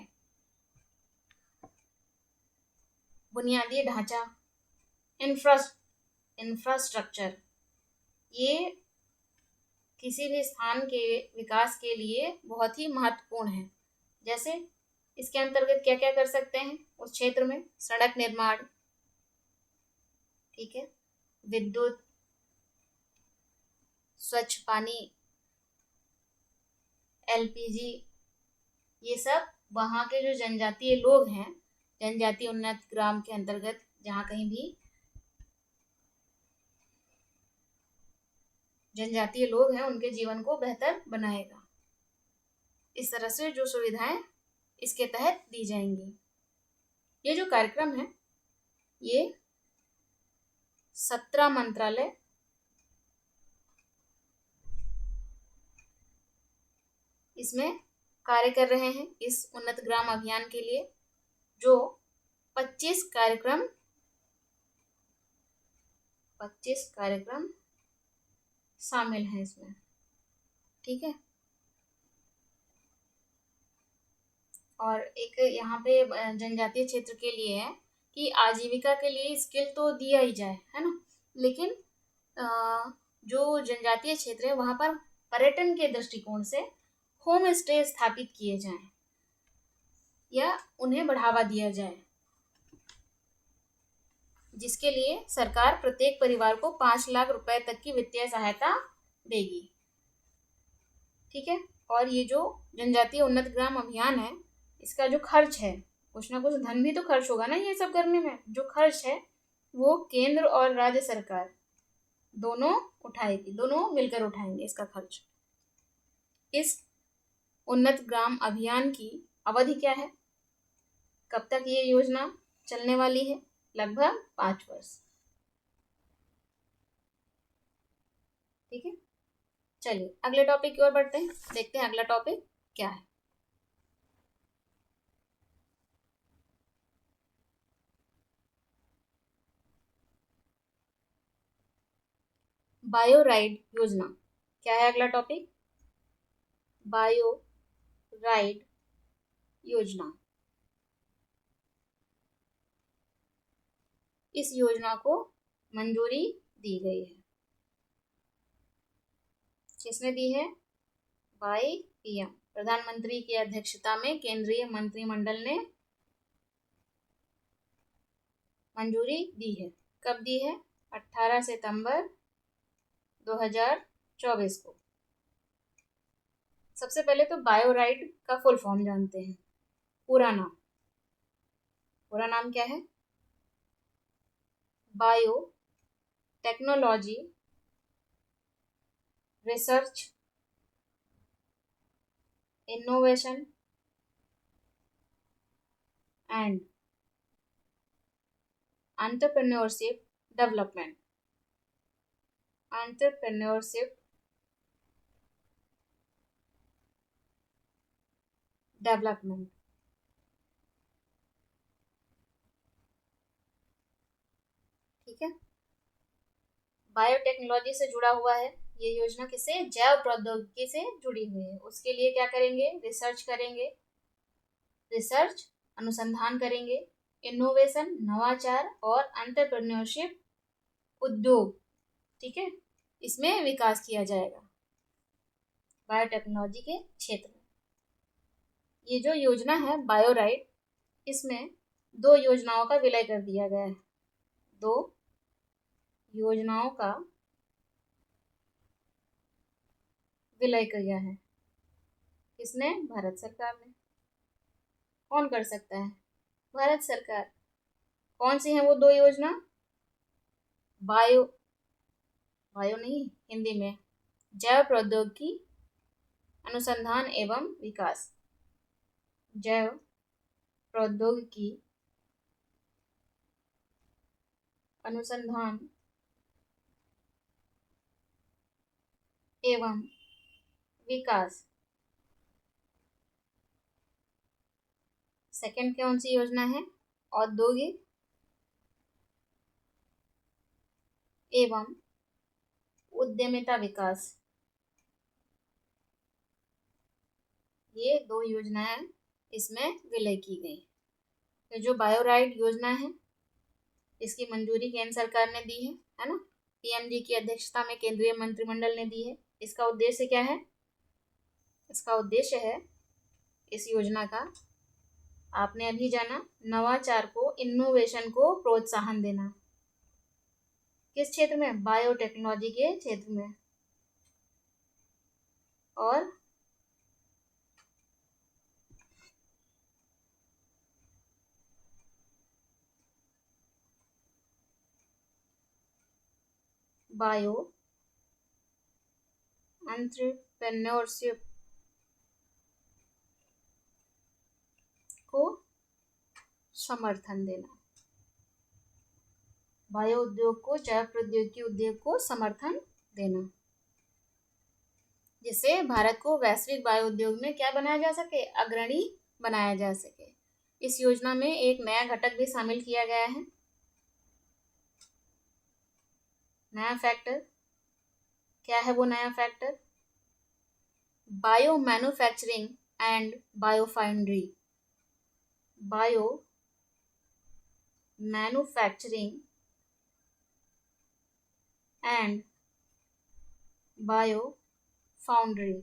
A: बुनियादी ढांचा, इंफ्रास्ट्रक्चर, ये किसी भी स्थान के विकास के लिए बहुत ही महत्वपूर्ण है। जैसे इसके अंतर्गत क्या क्या कर सकते हैं उस क्षेत्र में? सड़क निर्माण, ठीक है, विद्युत, स्वच्छ पानी, एलपीजी, ये सब वहाँ के जो जनजातीय लोग हैं, जनजातीय उन्नत ग्राम के अंतर्गत जहाँ कहीं भी जनजातीय लोग हैं उनके जीवन को बेहतर बनाएगा। इस तरह से जो सुविधाएं इसके तहत दी जाएंगी। ये जो कार्यक्रम है ये 17 मंत्रालय इसमें कार्य कर रहे हैं इस उन्नत ग्राम अभियान के लिए, जो 25 कार्यक्रम शामिल हैं इसमें। ठीक है। और एक यहाँ पे जनजातीय क्षेत्र के लिए है कि आजीविका के लिए स्किल तो दिया ही जाए, है ना, लेकिन जो जनजातीय क्षेत्र है वहाँ पर पर्यटन के दृष्टिकोण से होम स्टे स्थापित किए जाएं या उन्हें बढ़ावा दिया जाए, जिसके लिए सरकार प्रत्येक परिवार को 5 लाख रुपए तक की वित्तीय सहायता देगी। ठीक है। और ये जो जनजातीय उन्नत ग्राम अभियान है, इसका जो खर्च है, कुछ ना कुछ धन भी तो खर्च होगा ना ये सब करने में। जो खर्च है वो केंद्र और राज्य सरकार दोनों उठाएगी, दोनों मिलकर उठाएंगे इसका खर्च। इस उन्नत ग्राम अभियान की अवधि क्या है, कब तक ये योजना चलने वाली है? लगभग 5 वर्ष। ठीक है। चलिए अगले टॉपिक की ओर बढ़ते हैं, देखते हैं अगला टॉपिक क्या है। बायो राइड योजना क्या है अगला टॉपिक? बायो राइड योजना। इस योजना को मंजूरी दी गई है। किसने दी है? बाय पीएम, प्रधानमंत्री की अध्यक्षता में केंद्रीय मंत्रिमंडल ने मंजूरी दी है। कब दी है? 18 सितंबर 2024 को। सबसे पहले तो बायो राइड का फुल फॉर्म जानते हैं। पूरा नाम क्या है? Bio technology research innovation and entrepreneurship development. ठीक है। बायोटेक्नोलॉजी से जुड़ा हुआ है ये योजना। किससे? जैव प्रौद्योगिकी से जुड़ी हुई है। उसके लिए क्या करेंगे? रिसर्च करेंगे, अनुसंधान करेंगे, इनोवेशन नवाचार और एंटरप्रेन्योरशिप उद्योग, ठीक है, इसमें विकास किया जाएगा बायोटेक्नोलॉजी के क्षेत्र में। ये जो योजना है बायो राइड, इसमें 2 योजनाओं का विलय कर दिया गया है। 2 योजनाओं का विलय किया है। किसने? भारत सरकार ने। कौन कर सकता है? भारत सरकार। कौन सी है वो 2 योजना? बायो नहीं, हिंदी में जैव प्रौद्योगिकी अनुसंधान एवं विकास। जैव प्रौद्योगिकी अनुसंधान एवं विकास। सेकंड कौन सी योजना है? औद्योगिक एवं उद्यमिता विकास। ये 2 योजनाएं इसमें विलय की गई। तो जो बायो राइड योजना है, इसकी मंजूरी केंद्र सरकार ने दी है ना, पीएम जी की अध्यक्षता में केंद्रीय मंत्रिमंडल ने दी है। इसका उद्देश्य क्या है? इसका उद्देश्य है इस योजना का, आपने अभी जाना, नवाचार को, इनोवेशन को प्रोत्साहन देना। किस क्षेत्र में? बायोटेक्नोलॉजी के क्षेत्र में। और बायो एंटरप्रेन्योरशिप को समर्थन देना। बायो उद्योग को, जैव प्रौद्योगिकी उद्योग को समर्थन देना। जिससे भारत को वैश्विक बायो उद्योग में क्या बनाया जा सके, अग्रणी बनाया जा सके। इस योजना में एक नया घटक भी शामिल किया गया है। नया फैक्टर क्या है वो नया factor? Bio manufacturing and biofoundry. Bio manufacturing and bio foundry.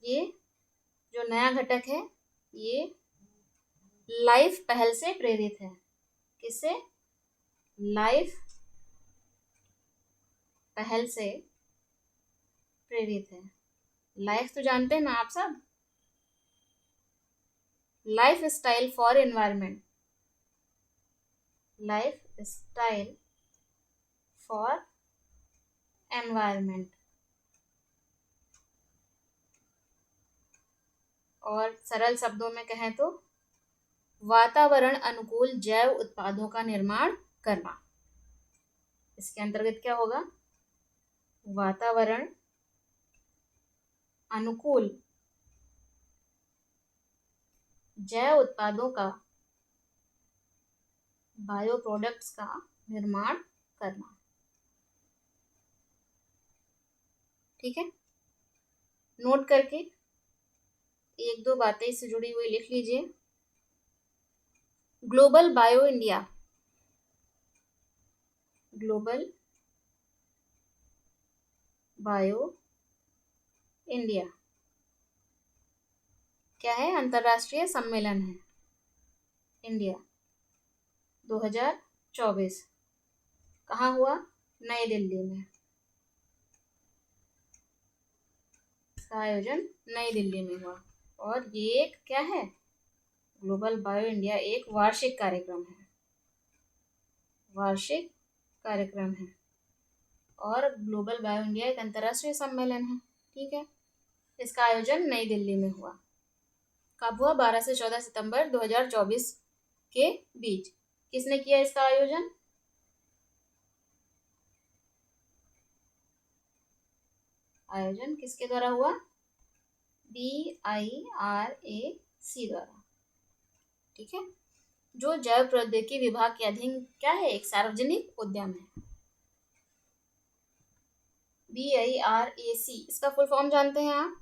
A: ये जो नया घटक है ये लाइफ पहल से प्रेरित है। किससे? लाइफ पहल से प्रेरित है। लाइफ तो जानते हैं ना आप सब, life style for environment. Life style for environment. और सरल शब्दों में कहें तो वातावरण अनुकूल जैव उत्पादों का निर्माण करना। इसके अंतर्गत क्या होगा? वातावरण अनुकूल जैव उत्पादों का, बायो प्रोडक्ट्स का निर्माण करना। ठीक है, नोट करके एक दो बातें इससे जुड़ी हुई लिख लीजिए। Global bio India, global bio India क्या है? अंतर्राष्ट्रीय सम्मेलन है इंडिया 2024। कहाँ हुआ? नई दिल्ली में। इसका आयोजन नई दिल्ली में हुआ। और ये एक क्या है? ग्लोबल बायो इंडिया एक वार्षिक कार्यक्रम है। वार्षिक कार्यक्रम है और ग्लोबल बायो इंडिया एक अंतर्राष्ट्रीय सम्मेलन है। ठीक है, इसका आयोजन नई दिल्ली में हुआ। कब हुआ? 12 से 14 सितंबर 2024 के बीच। किसने किया इसका आयोजन? आयोजन किसके द्वारा हुआ? BIRAC द्वारा। ठीक है, जो जैव प्रौद्योगिकी विभाग के अधीन क्या है? एक सार्वजनिक उद्यम है। BIRAC इसका फुल फॉर्म जानते हैं आप?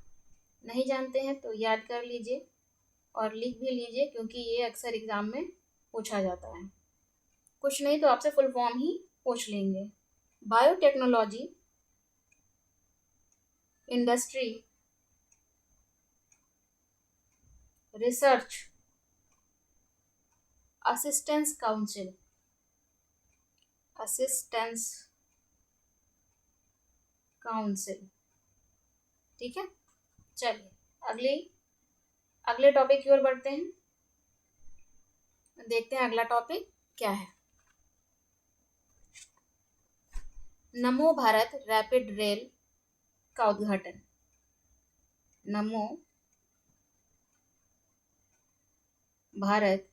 A: नहीं जानते हैं तो याद कर लीजिए और लिख भी लीजिए, क्योंकि ये अक्सर एग्जाम में पूछा जाता है। कुछ नहीं तो आपसे फुल फॉर्म ही पूछ लेंगे। Biotechnology industry research assistance council, assistance council. ठीक है, चलिए अगले टॉपिक की ओर बढ़ते हैं। देखते हैं अगला टॉपिक क्या है। नमो भारत रैपिड रेल का उद्घाटन। नमो भारत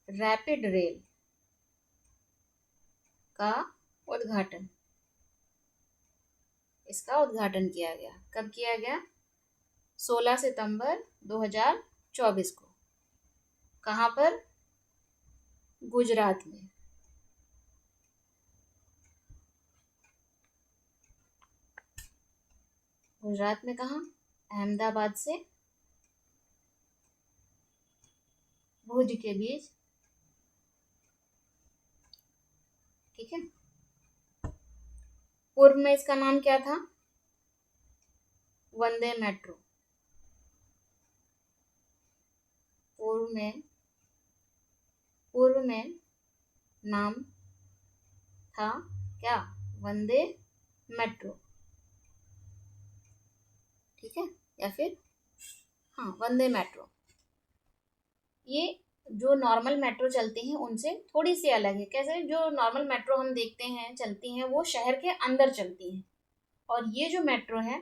A: रैपिड रेल का उद्घाटन। इसका उद्घाटन किया गया। कब किया गया? 16 सितंबर 2024 को। कहाँ पर? गुजरात में। गुजरात में कहाँ? अहमदाबाद से भुज के बीच। ठीक है, पूर्व में इसका नाम क्या था? वंदे मेट्रो। पूर्व में नाम था क्या? वंदे मेट्रो। ठीक है, या फिर हाँ, वंदे मेट्रो। ये जो नॉर्मल मेट्रो चलती हैं उनसे थोड़ी सी अलग है। कैसे? जो नॉर्मल मेट्रो हम देखते हैं चलती हैं वो शहर के अंदर चलती हैं, और ये जो मेट्रो है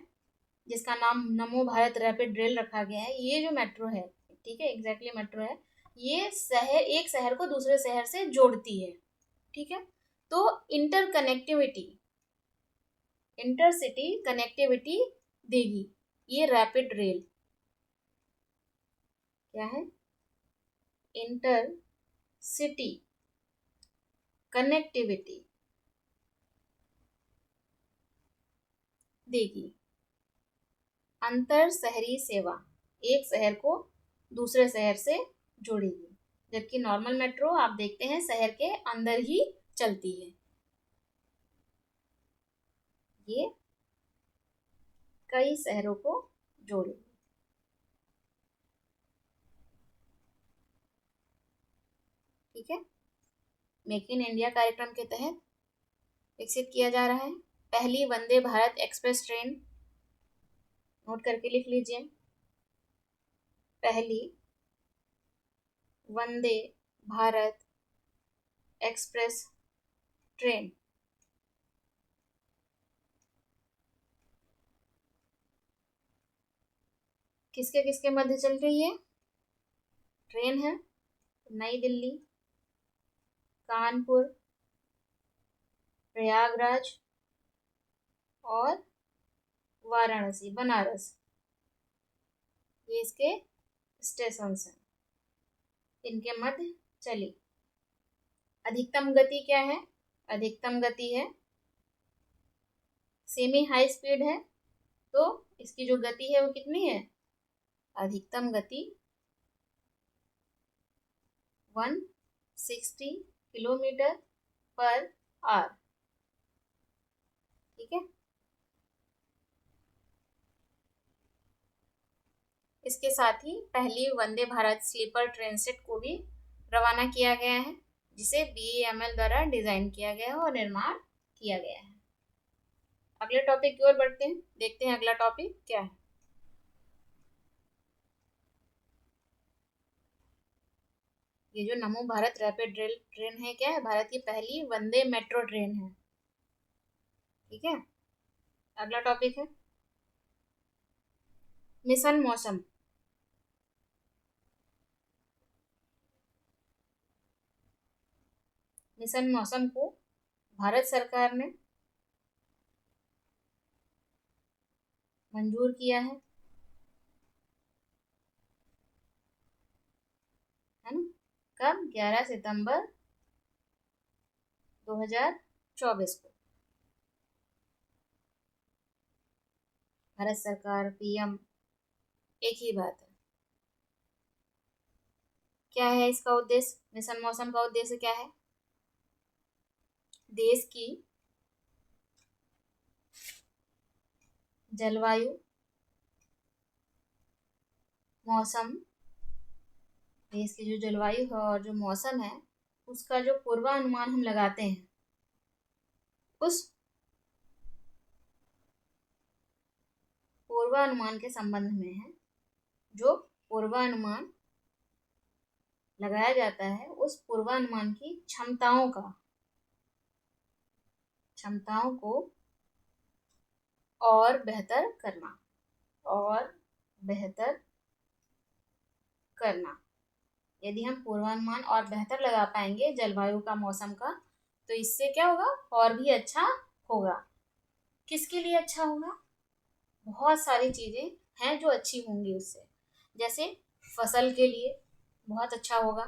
A: जिसका नाम नमो भारत रैपिड रेल रखा गया है, ये जो मेट्रो है, ठीक है, एग्जैक्टली मेट्रो है, ये एक शहर को दूसरे शहर से जोड़ती है। ठीक है, तो इंटरकनेक्टिविटी इंटरसिटी कनेक्टिविटी देगी ये रैपिड रेल। क्या है? इंटर सिटी कनेक्टिविटी देगी। अंतर शहरी सेवा, एक शहर को दूसरे शहर से जोड़ेगी, जबकि नॉर्मल मेट्रो आप देखते हैं शहर के अंदर ही चलती है। ये कई शहरों को जोड़ेगी। ठीक है। मेक इन इंडिया कार्यक्रम के तहत विकसित किया जा रहा है पहली Vande Bharat express train. Note करके लिख लीजिए, पहली वंदे भारत एक्सप्रेस ट्रेन। किसके किसके मध्य चल रही है? ट्रेन है नई दिल्ली, कानपुर, प्रयागराज और वाराणसी बनारस, ये इसके स्टेशन हैं, इनके मध्य चली। अधिकतम गति क्या है? अधिकतम गति है सेमी हाई स्पीड है, तो इसकी जो गति है वो कितनी है? अधिकतम गति 160 किलोमीटर पर आवर। ठीक है। इसके साथ ही पहली Vande Bharat sleeper train set को भी रवाना किया गया है, जिसे BEML द्वारा डिजाइन किया गया है और निर्माण किया गया है। अगले टॉपिक की ओर बढ़ते हैं, देखते हैं अगला टॉपिक क्या है। ये जो नमो भारत रैपिड रेल ट्रेन है, क्या है? भारत की पहली वंदे मेट्रो ट्रेन है। ठीक है। अगला टॉपिक है मिशन मौसम। मिशन मौसम को भारत सरकार ने मंजूर किया है ना? कब? 11 सितंबर 2024 को। भारत सरकार, PM एक ही बात है। क्या है इसका उद्देश्य? मिशन मौसम का उद्देश्य क्या है? देश की जलवायु, मौसम, देश की जो जलवायु है और जो मौसम है उसका जो पूर्वानुमान हम लगाते हैं, उस पूर्वानुमान के संबंध में है। जो पूर्वानुमान लगाया जाता है उस पूर्वानुमान की क्षमताओं को और बेहतर करना। यदि हम पूर्वानुमान और बेहतर लगा पाएंगे जलवायु का, मौसम का, तो इससे क्या होगा? और भी अच्छा होगा। किसके लिए अच्छा होगा? बहुत सारी चीजें हैं जो अच्छी होंगी उससे। जैसे फसल के लिए बहुत अच्छा होगा,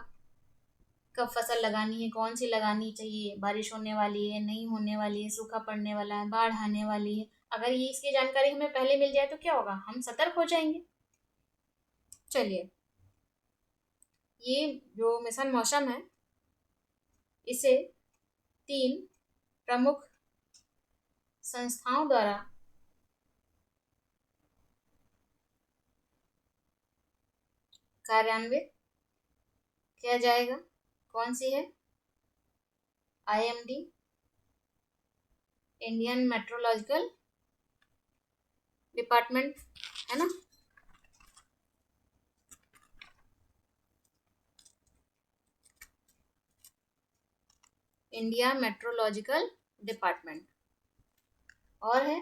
A: कब फसल लगानी है, कौन सी लगानी चाहिए, बारिश होने वाली है, नहीं होने वाली है, सूखा पड़ने वाला है, बाढ़ आने वाली है। अगर ये इसकी जानकारी हमें पहले मिल जाए तो क्या होगा? हम सतर्क हो जाएंगे। चलिए, ये जो मिशन मौसम है इसे 3 प्रमुख संस्थाओं द्वारा कार्यान्वित किया जाएगा। कौन सी है? IMD, इंडियन मेट्रोलॉजिकल डिपार्टमेंट, है ना? India meteorological department. और है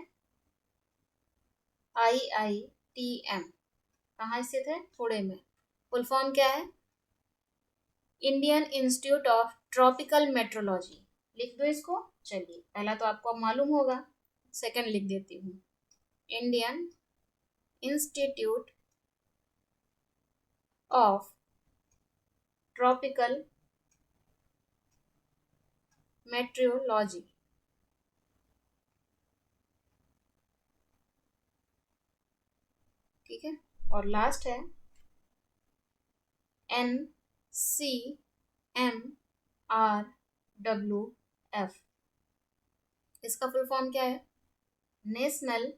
A: IITM, कहाँ स्थित है? पुणे में। फुल फॉर्म क्या है? Indian institute of tropical metrology. लिख दो इसको। चलिए, पहला तो आपको मालूम होगा सेकंड लिख देती हूँ, Indian institute of tropical metrology. ठीक है, और लास्ट है NCMRWF। इसका फुल फॉर्म क्या है? National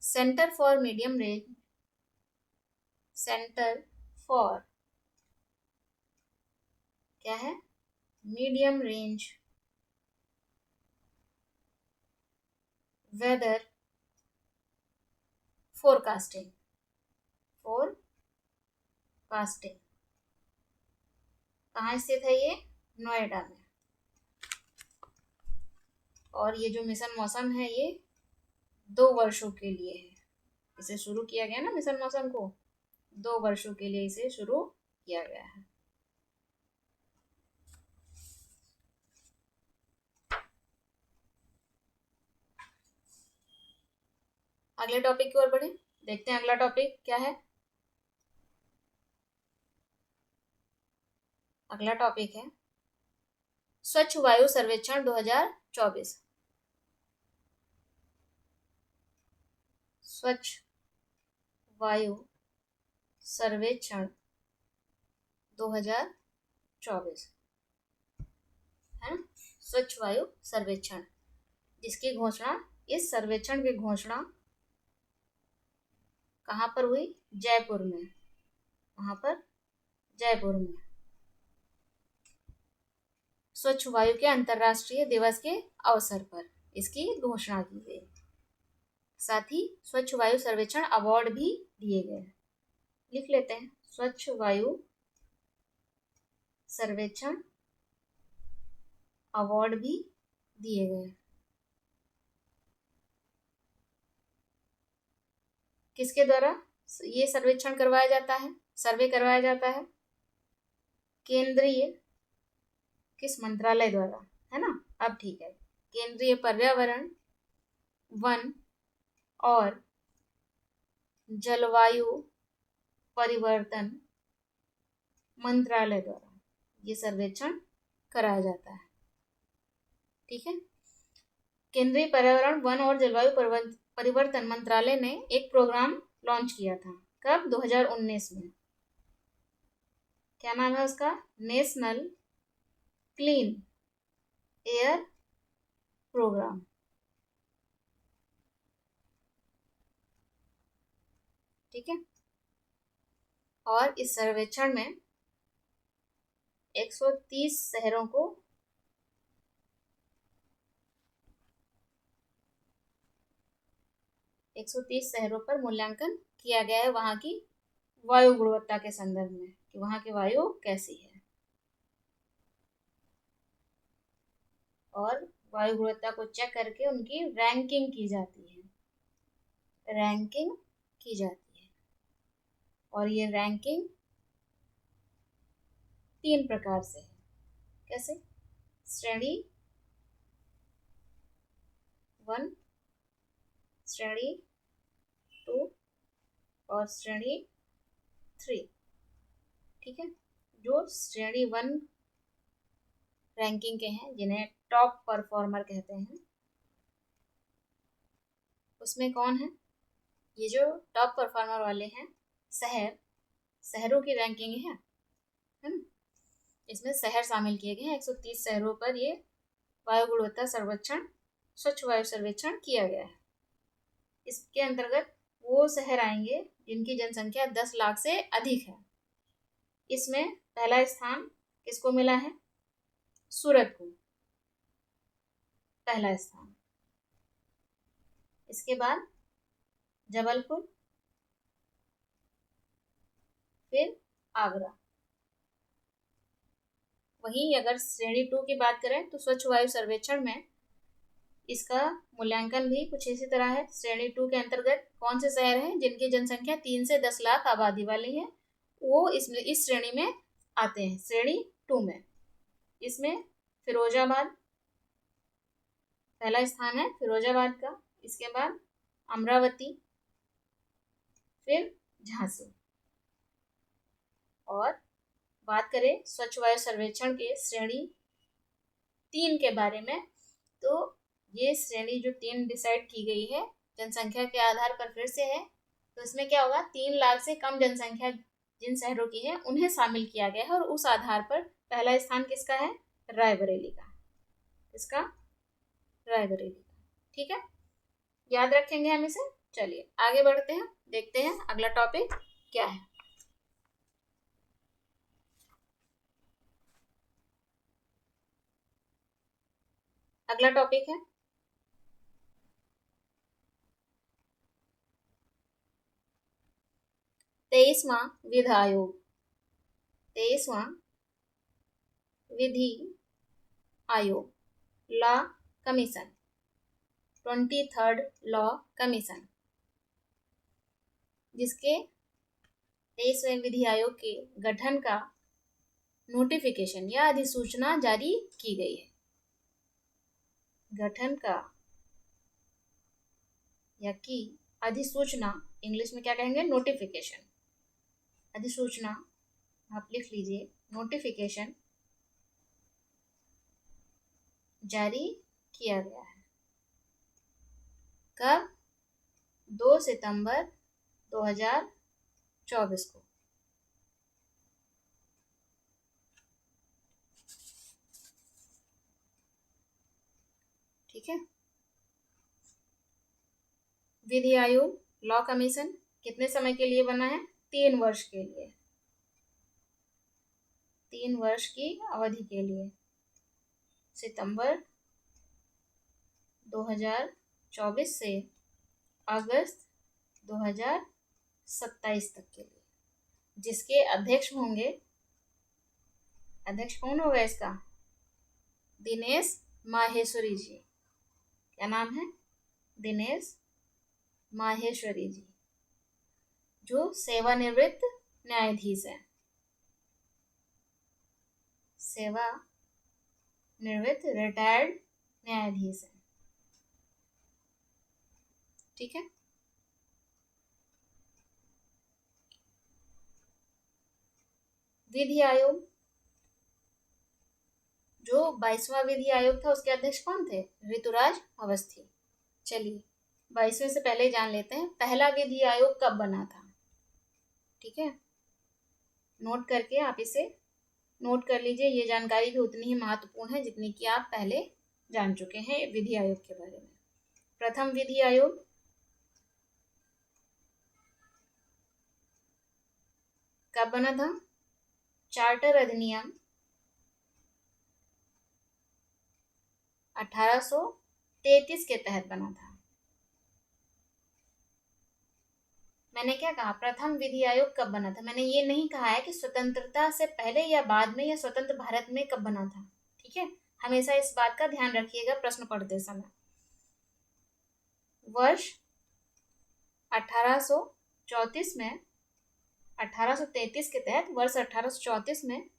A: centre for medium range, centre for क्या है? Medium range weather forecasting. कहाँ स्थित है ये? नोएडा में। और ये जो मिशन मौसम है ये 2 वर्षों के लिए है। इसे शुरू किया गया ना, मिशन मौसम को 2 वर्षों के लिए इसे शुरू किया गया है। अगले टॉपिक की ओर बढ़े, देखते हैं अगला टॉपिक क्या है। अगला टॉपिक है स्वच्छ वायु सर्वेक्षण 2024। स्वच्छ वायु सर्वेक्षण 2024 है ना, स्वच्छ वायु सर्वेक्षण, जिसकी घोषणा, इस सर्वेक्षण की घोषणा कहाँ पर हुई? जयपुर में। वहां पर जयपुर में स्वच्छ वायु के अंतर्राष्ट्रीय दिवस के अवसर पर इसकी घोषणा की गई। साथ ही स्वच्छ वायु सर्वेक्षण अवार्ड भी दिए गए। लिख लेते हैं, स्वच्छ वायु सर्वेक्षण अवार्ड भी दिए गए। किसके द्वारा ये सर्वेक्षण करवाया जाता है, सर्वे करवाया जाता है? केंद्रीय, किस मंत्रालय द्वारा, है ना? अब ठीक है, केंद्रीय पर्यावरण, वन और जलवायु परिवर्तन मंत्रालय द्वारा ये सर्वेक्षण कराया जाता है। ठीक है, केंद्रीय पर्यावरण, वन और जलवायु परिवर्तन मंत्रालय ने एक प्रोग्राम लॉन्च किया था। कब? 2019 में। क्या नाम है उसका? National clean air programme. ठीक है, और इस सर्वेक्षण में 130 शहरों को 130 शहरों पर मूल्यांकन किया गया है वहां की वायु गुणवत्ता के संदर्भ में, कि वहां की वायु कैसी है। और वायु गुणवत्ता को चेक करके उनकी रैंकिंग की जाती है, रैंकिंग की जाती है। और ये रैंकिंग 3 प्रकार से है। कैसे? श्रेणी 1, श्रेणी 2 और श्रेणी 3। ठीक है, जो श्रेणी 1 रैंकिंग के हैं, जिन्हें टॉप परफॉर्मर कहते हैं, उसमें कौन है? ये जो टॉप परफॉर्मर वाले हैं, शहरों की रैंकिंग है ना? इसमें शहर शामिल किए गए हैं। 130 शहरों पर ये वायु गुणवत्ता सर्वेक्षण, स्वच्छ वायु सर्वेक्षण किया गया है। इसके अंतर्गत वो शहर आएंगे जिनकी जनसंख्या 10 लाख से अधिक है। इसमें पहला स्थान किसको मिला है? सूरत को पहला स्थान। इसके बाद जबलपुर, फिर आगरा। वहीं अगर श्रेणी 2 की बात करें तो स्वच्छ वायु सर्वेक्षण में इसका मूल्यांकन भी कुछ इसी तरह है। श्रेणी 2 के अंतर्गत कौन से शहर हैं जिनकी जनसंख्या 3 से 10 लाख आबादी वाली है, वो इसमें इस श्रेणी में आते हैं। श्रेणी 2 में इसमें फिरोजाबाद, पहला स्थान है फिरोजाबाद का, इसके बाद अमरावती, फिर झांसी। और बात करें स्वच्छ वायु सर्वेक्षण के श्रेणी 3 के बारे में, तो ये श्रेणी जो 3 डिसाइड की गई है जनसंख्या के आधार पर फिर से है। तो इसमें क्या होगा, 3 लाख से कम जनसंख्या जिन शहरों की है उन्हें शामिल किया गया है, और उस आधार पर पहला स्थान किसका है, रायबरेली का। इसका रायबरेली का, ठीक है, याद रखेंगे हम इसे। चलिए आगे बढ़ते हैं, देखते हैं अगला टॉपिक क्या है। अगला टॉपिक है 23वां विधि आयोग। 23वां विधि आयोग, law commission, 23rd law commission, जिसके 23वें विधि आयोग के गठन का नोटिफिकेशन या अधिसूचना जारी की गई है। गठन का या की अधिसूचना, इंग्लिश में क्या कहेंगे, नोटिफिकेशन। अधिसूचना आप लिख लीजिए, नोटिफिकेशन जारी किया गया है। कब, 2 सितंबर 2024 को। ठीक है, विधि आयोग लॉ कमीशन कितने समय के लिए बना है, 3 वर्ष के लिए, 3 वर्ष की अवधि के लिए, सितंबर 2024 से अगस्त 2027 तक के लिए, जिसके अध्यक्ष होंगे, अध्यक्ष कौन होगा इसका, दिनेश माहेश्वरी जी। क्या नाम है, दिनेश माहेश्वरी जी, जो सेवानिवृत्त न्यायाधीश है, सेवा निवृत्त रिटायर्ड न्यायाधीश है। ठीक है, विधि आयोग, जो 22वां विधि आयोग था उसके अध्यक्ष कौन थे, ऋतुराज अवस्थी। चलिए 22वें से पहले जान लेते हैं पहला विधि आयोग कब बना था। ठीक है, नोट करके आप इसे नोट कर लीजिए, ये जानकारी भी उतनी ही महत्वपूर्ण है जितनी कि आप पहले जान चुके हैं विधि आयोग के बारे में। प्रथम विधि आयोग कब बना था, चार्टर अधिनियम 1833 के तहत बना था। मैंने क्या कहा, प्रथम विधि आयोग कब बना था, मैंने ये नहीं कहा है कि स्वतंत्रता से पहले या बाद में या स्वतंत्र भारत में कब बना था। ठीक है, हमेशा इस बात का ध्यान रखिएगा प्रश्न पढ़ते समय। वर्ष 1834 में, 1833 के तहत वर्ष 1834 में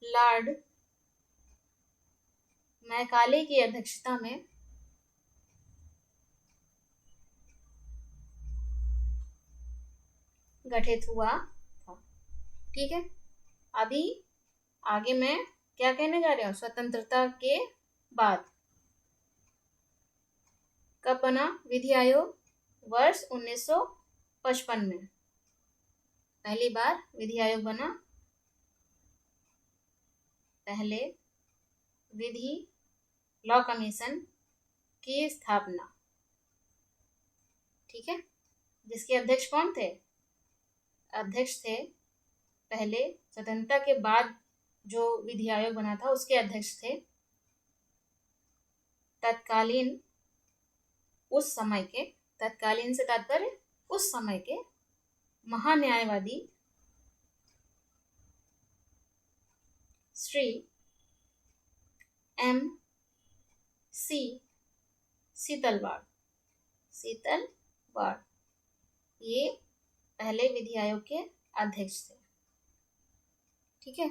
A: लॉर्ड मैकाले की अध्यक्षता में गठित हुआ था। ठीक है, अभी आगे मैं क्या कहने जा रही हूँ, स्वतंत्रता के बाद कब बना विधि आयोग, वर्ष 1955 में पहली बार विधि आयोग बना। पहले विधि लॉ कमीशन की स्थापना, ठीक है, जिसके अध्यक्ष कौन थे, अध्यक्ष थे पहले स्वतंत्रता के बाद जो विधि आयोग बना था उसके अध्यक्ष थे तत्कालीन, उस समय के, तत्कालीन से तात्पर्य उस समय के महान्यायवादी श्री एम सी शीतलवाड़, शीतलवाड़ ये पहले विधि आयोग के अध्यक्ष थे। ठीक है,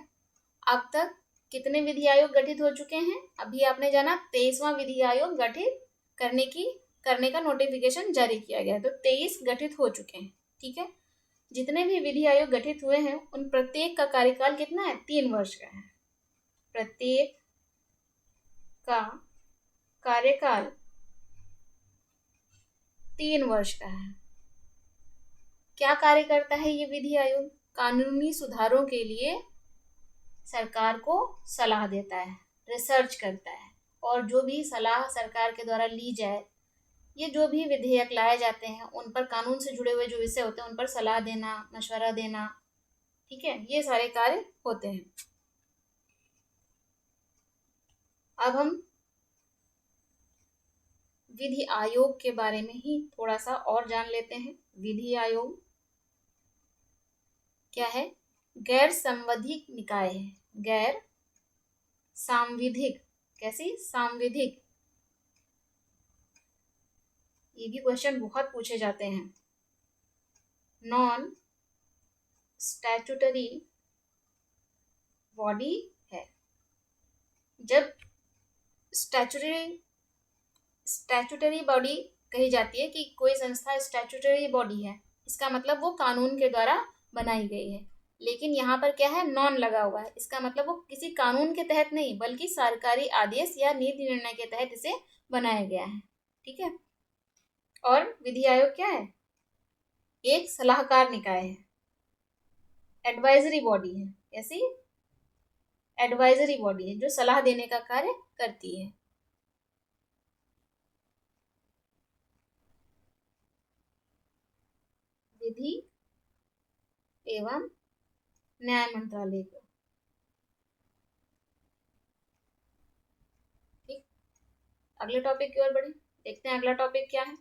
A: अब तक कितने विधि आयोग गठित हो चुके हैं? अभी आपने जाना 23वां विधि आयोग गठित करने का नोटिफिकेशन जारी किया गया है, तो 23 गठित हो चुके हैं। ठीक है, जितने भी विधि आयोग गठित हुए हैं उन प्रत्येक का कार्यकाल कितना है? 3 वर्ष का है। प्रत्येक का कार्यकाल 3 वर्ष का है। क्या कार्य करता है ये विधि आयोग? कानूनी सुधारों के लिए सरकार को सलाह देता है, रिसर्च करता है, और जो भी सलाह सरकार के द्वारा ली जाए, ये जो भी विधेयक लाए जाते हैं उन पर, कानून से जुड़े हुए जो विषय होते हैं उन पर सलाह देना, मशवरा देना, ठीक है, ये सारे कार्य होते हैं। अब हम विधि आयोग के बारे में ही थोड़ा सा और जान लेते हैं। विधि आयोग क्या है? गैर संवैधानिक निकाय है। गैर सांविधिक, कैसी? सांविधिक। ये भी क्वेश्चन बहुत पूछे जाते हैं। नॉन स्टैट्यूटरी बॉडी है। जब स्टैट्यूटरी बॉडी कही जाती है कि कोई संस्था स्टैट्यूटरी बॉडी है, इसका मतलब वो कानून के द्वारा बनाई गई है। लेकिन यहाँ पर क्या है? नॉन लगा हुआ है, इसका मतलब वो किसी कानून के तहत नहीं बल्कि सरकारी आदेश या नीति निर्णय के तहत इसे बनाया गया है। ठीक है, और विधि आयोग क्या है? एक सलाहकार निकाय है, एडवाइजरी बॉडी है। ऐसी एडवाइजरी बॉडी है जो सलाह देने का कार्य करती है। विधि एवं न्याय मंत्रालय को। ठीक, अगले टॉपिक की ओर बढ़े, देखते हैं अगला टॉपिक क्या है।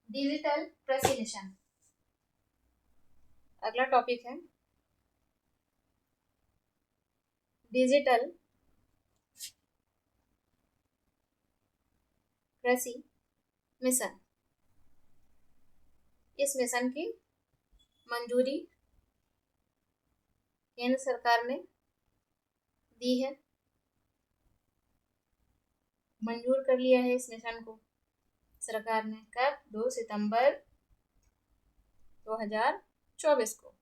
A: डिजिटल कृषि मिशन अगला टॉपिक है। डिजिटल कृषि मिशन। इस मिशन की मंजूरी केंद्र सरकार ने दी है, मंजूर कर लिया है इस मिशन को सरकार ने। कब? 2 सितंबर 2024 को।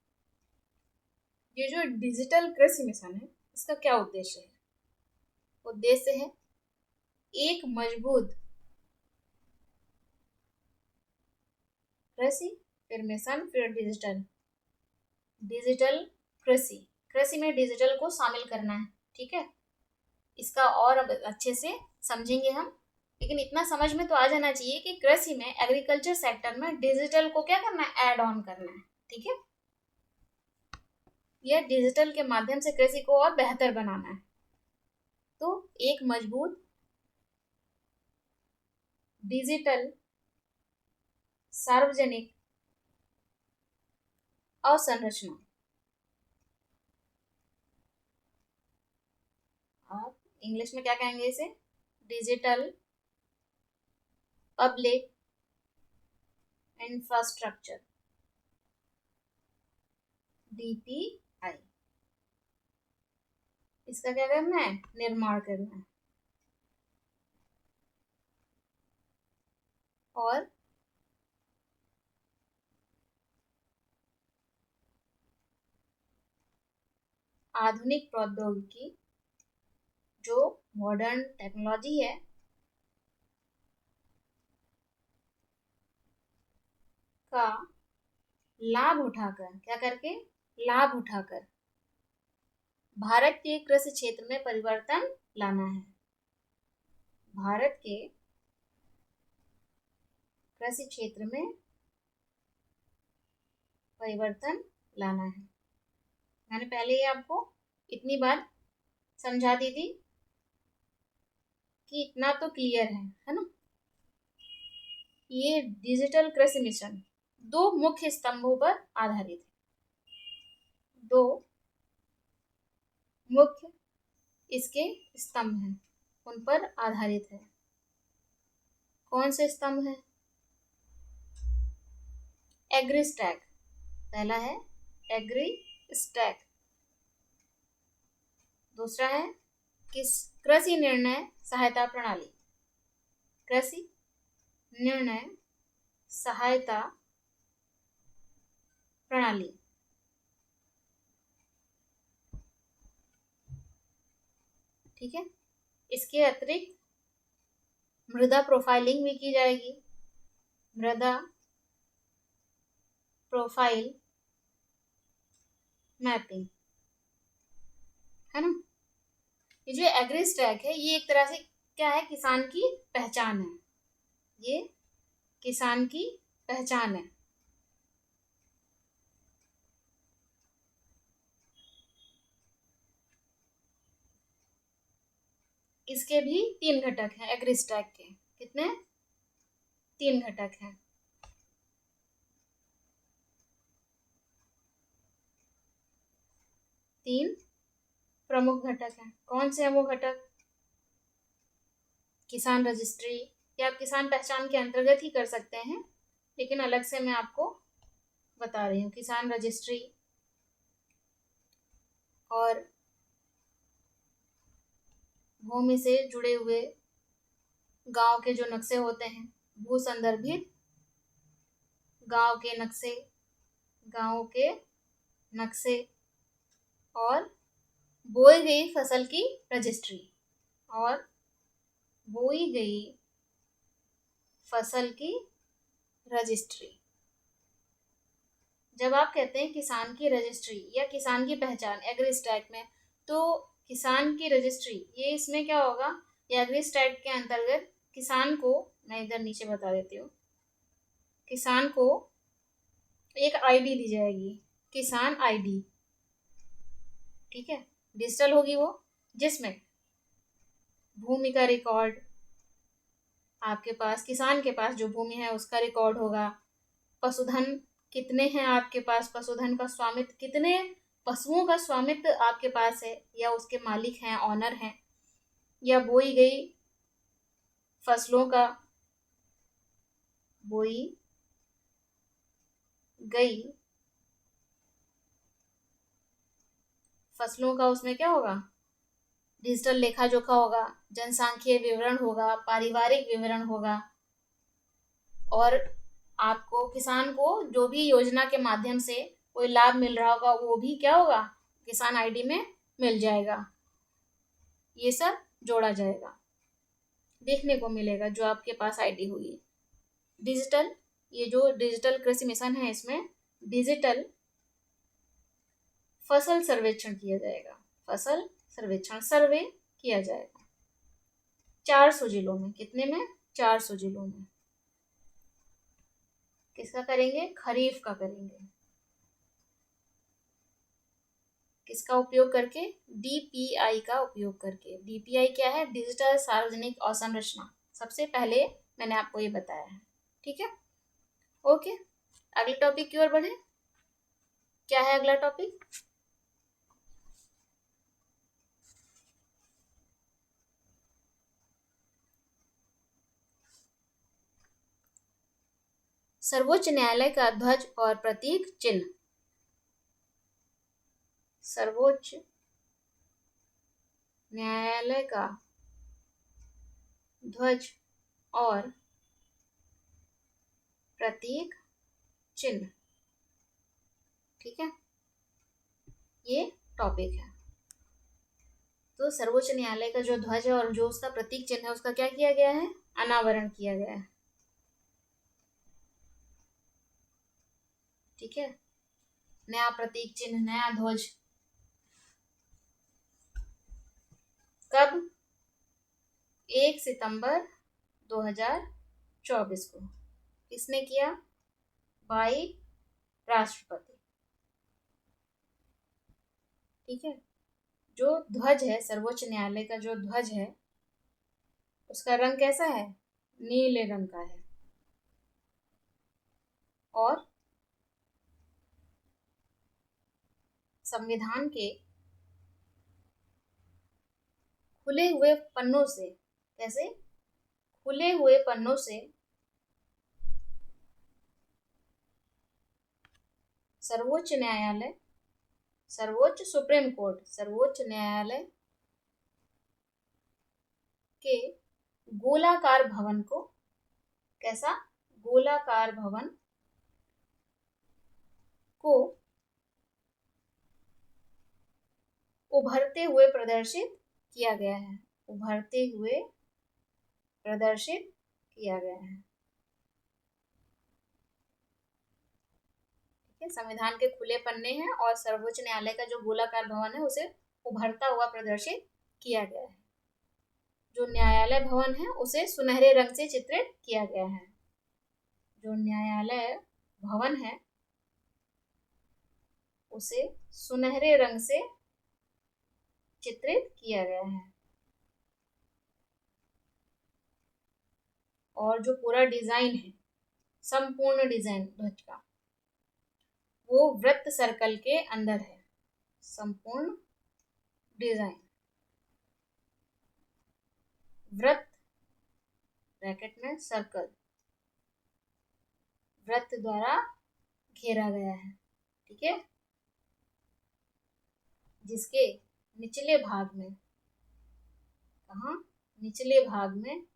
A: ये जो डिजिटल कृषि मिशन है, इसका क्या उद्देश्य है? उद्देश्य है एक मजबूत कृषि, फिर मिशन, फिर डिजिटल कृषि। कृषि में डिजिटल को शामिल करना है। ठीक है, इसका और अब अच्छे से समझेंगे हम, लेकिन इतना समझ में तो आ जाना चाहिए कि कृषि में, एग्रीकल्चर सेक्टर में डिजिटल को क्या करना है? ऐड ऑन करना है। ठीक है, यह डिजिटल के माध्यम से कृषि को और बेहतर बनाना है। तो एक मजबूत डिजिटल सार्वजनिक अवसंरचना, आप इंग्लिश में क्या कहेंगे इसे? Digital public infrastructure, DPI। इसका क्या करना है? निर्माण करना है। और आधुनिक प्रौद्योगिकी, जो मॉडर्न टेक्नोलॉजी है, का लाभ उठाकर, क्या करके? लाभ उठाकर भारत के कृषि क्षेत्र में परिवर्तन लाना है। भारत के कृषि क्षेत्र में परिवर्तन लाना है। मैंने पहले ही आपको इतनी बात समझा दी थी कि इतना तो क्लियर है ना। ये डिजिटल कृषि मिशन 2 मुख्य स्तंभों पर आधारित है। 2 मुख्य इसके स्तंभ हैं, उन पर आधारित है। कौन से स्तंभ है? एग्रीस्टैक पहला है, एग्री स्टैक। दूसरा है कृषि निर्णय सहायता प्रणाली। कृषि निर्णय सहायता प्रणाली। ठीक है। इसके अतिरिक्त मृदा प्रोफाइलिंग भी की जाएगी। मृदा प्रोफाइल मैपिंग, है ना। ये जो एग्री स्टैक है ये एक तरह से क्या है, किसान की पहचान है। ये किसान की पहचान है। इसके भी 3 घटक हैं एग्री स्टैक के। कितने? 3 घटक हैं। तीन प्रमुख घटक हैं। कौन से हैं वो घटक? किसान रजिस्ट्री, या आप किसान पहचान के अंतर्गत ही कर सकते हैं, लेकिन अलग से मैं आपको बता रही हूँ। किसान रजिस्ट्री और भूमि से जुड़े हुए गांव के जो नक्शे होते हैं, भू संदर्भित गांव के नक्शे और बोई गई फसल की रजिस्ट्री। और बोई गई फसल की रजिस्ट्री। जब आप कहते हैं किसान की रजिस्ट्री या किसान की पहचान एग्री स्टैक में, तो किसान की रजिस्ट्री ये इसमें क्या होगा, ये एग्री स्टैक के अंतर्गत किसान को, मैं इधर नीचे बता देती हूँ, किसान को एक आईडी दी जाएगी, किसान आईडी। ठीक है। डिजिटल होगी वो, जिसमें भूमि का रिकॉर्ड, आपके पास किसान के पास जो भूमि है उसका रिकॉर्ड होगा। पशुधन कितने हैं आपके पास, पशुधन का स्वामित्व, कितने पशुओं का स्वामित्व आपके पास है, या उसके मालिक हैं, ऑनर हैं। या बोई गई फसलों का, बोई गई फसलों का उसमें क्या होगा, डिजिटल लेखा जोखा होगा, जनसांख्यिकीय विवरण होगा, पारिवारिक विवरण होगा। और आपको किसान को जो भी योजना के माध्यम से कोई लाभ मिल रहा होगा वो भी क्या होगा, किसान आईडी में मिल जाएगा। ये सब जोड़ा जाएगा, देखने को मिलेगा जो आपके पास आईडी होगी। डिजिटल, ये जो डिजिटल कृषि मिशन है इसमें डिजिटल फसल सर्वेक्षण किया जाएगा। फसल सर्वेक्षण, सर्वे किया जाएगा 400 जिलों में। कितने में? 400 जिलों में। किसका करेंगे? खरीफ का करेंगे। किसका उपयोग करके? डीपीआई का उपयोग करके। डीपीआई क्या है? डिजिटल सार्वजनिक अवसंरचना। सबसे पहले मैंने आपको ये बताया है। ठीक है, ओके। अगले टॉपिक की ओर बढ़े। क्या है अगला टॉपिक? सर्वोच्च न्यायालय का ध्वज और प्रतीक चिन्ह। सर्वोच्च न्यायालय का ध्वज और प्रतीक चिन्ह। ठीक है, ये टॉपिक है। तो सर्वोच्च न्यायालय का जो ध्वज है और जो उसका प्रतीक चिन्ह है उसका क्या किया गया है? अनावरण किया गया है। ठीक है, नया प्रतीक चिन्ह, नया ध्वज। कब? 1 सितंबर 2024 को। किसने किया? बाई राष्ट्रपति। ठीक है, जो ध्वज है, सर्वोच्च न्यायालय का जो ध्वज है उसका रंग कैसा है? नीले रंग का है। और संविधान के खुले हुए पन्नों से, कैसे? खुले हुए पन्नों से सर्वोच्च न्यायालय, सर्वोच्च सुप्रीम कोर्ट, सर्वोच्च न्यायालय के गोलाकार भवन को, कैसा, गोलाकार भवन को उभरते हुए प्रदर्शित किया गया है, उभरते हुए प्रदर्शित किया गया है। ठीक है, संविधान के खुले पन्ने हैं और सर्वोच्च न्यायालय का जो गोलाकार भवन है उसे उभरता हुआ प्रदर्शित किया गया है। जो न्यायालय भवन है उसे सुनहरे रंग से चित्रित किया गया है। जो न्यायालय भवन है उसे सुनहरे रंग से चित्रित किया गया है। और जो पूरा डिजाइन है, संपूर्ण डिजाइन ध्वज का, वो वृत्त सर्कल के अंदर है। संपूर्ण डिजाइन वृत्त ब्रैकेट में सर्कल, वृत्त द्वारा घेरा गया है। ठीक है, जिसके निचले भाग में, कहाँ, निचले भाग में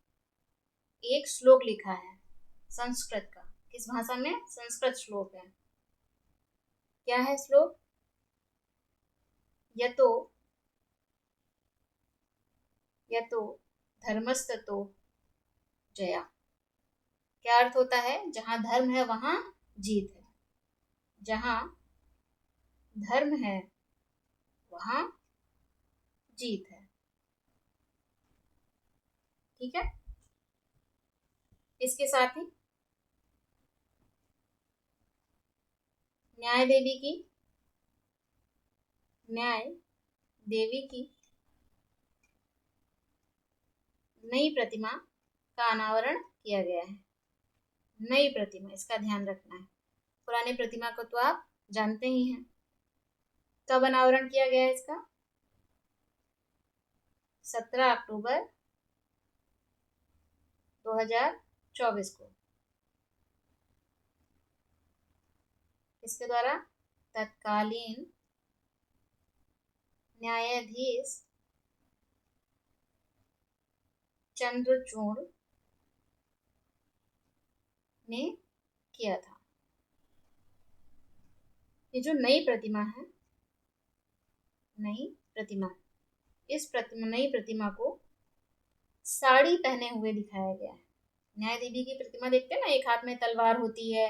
A: एक श्लोक लिखा है संस्कृत का। किस भाषा में? संस्कृत श्लोक है। क्या है श्लोक? यतो यतो धर्मस्ततो जया। क्या अर्थ होता है? जहां धर्म है वहां जीत है, जहां धर्म है वहां जीत है। ठीक है, इसके साथ ही न्याय देवी की नई प्रतिमा का अनावरण किया गया है। नई प्रतिमा, इसका ध्यान रखना है। पुरानी प्रतिमा को तो आप जानते ही हैं। कब अनावरण किया गया है इसका? 17 अक्टूबर 2024 को। इसके द्वारा तत्कालीन न्यायाधीश चंद्रचूड़ ने किया था। ये जो नई प्रतिमा है, नई प्रतिमा, इस नई प्रतिमा को साड़ी पहने हुए दिखाया गया है। न्याय देवी की प्रतिमा देखते हैं ना, एक हाथ में तलवार होती है,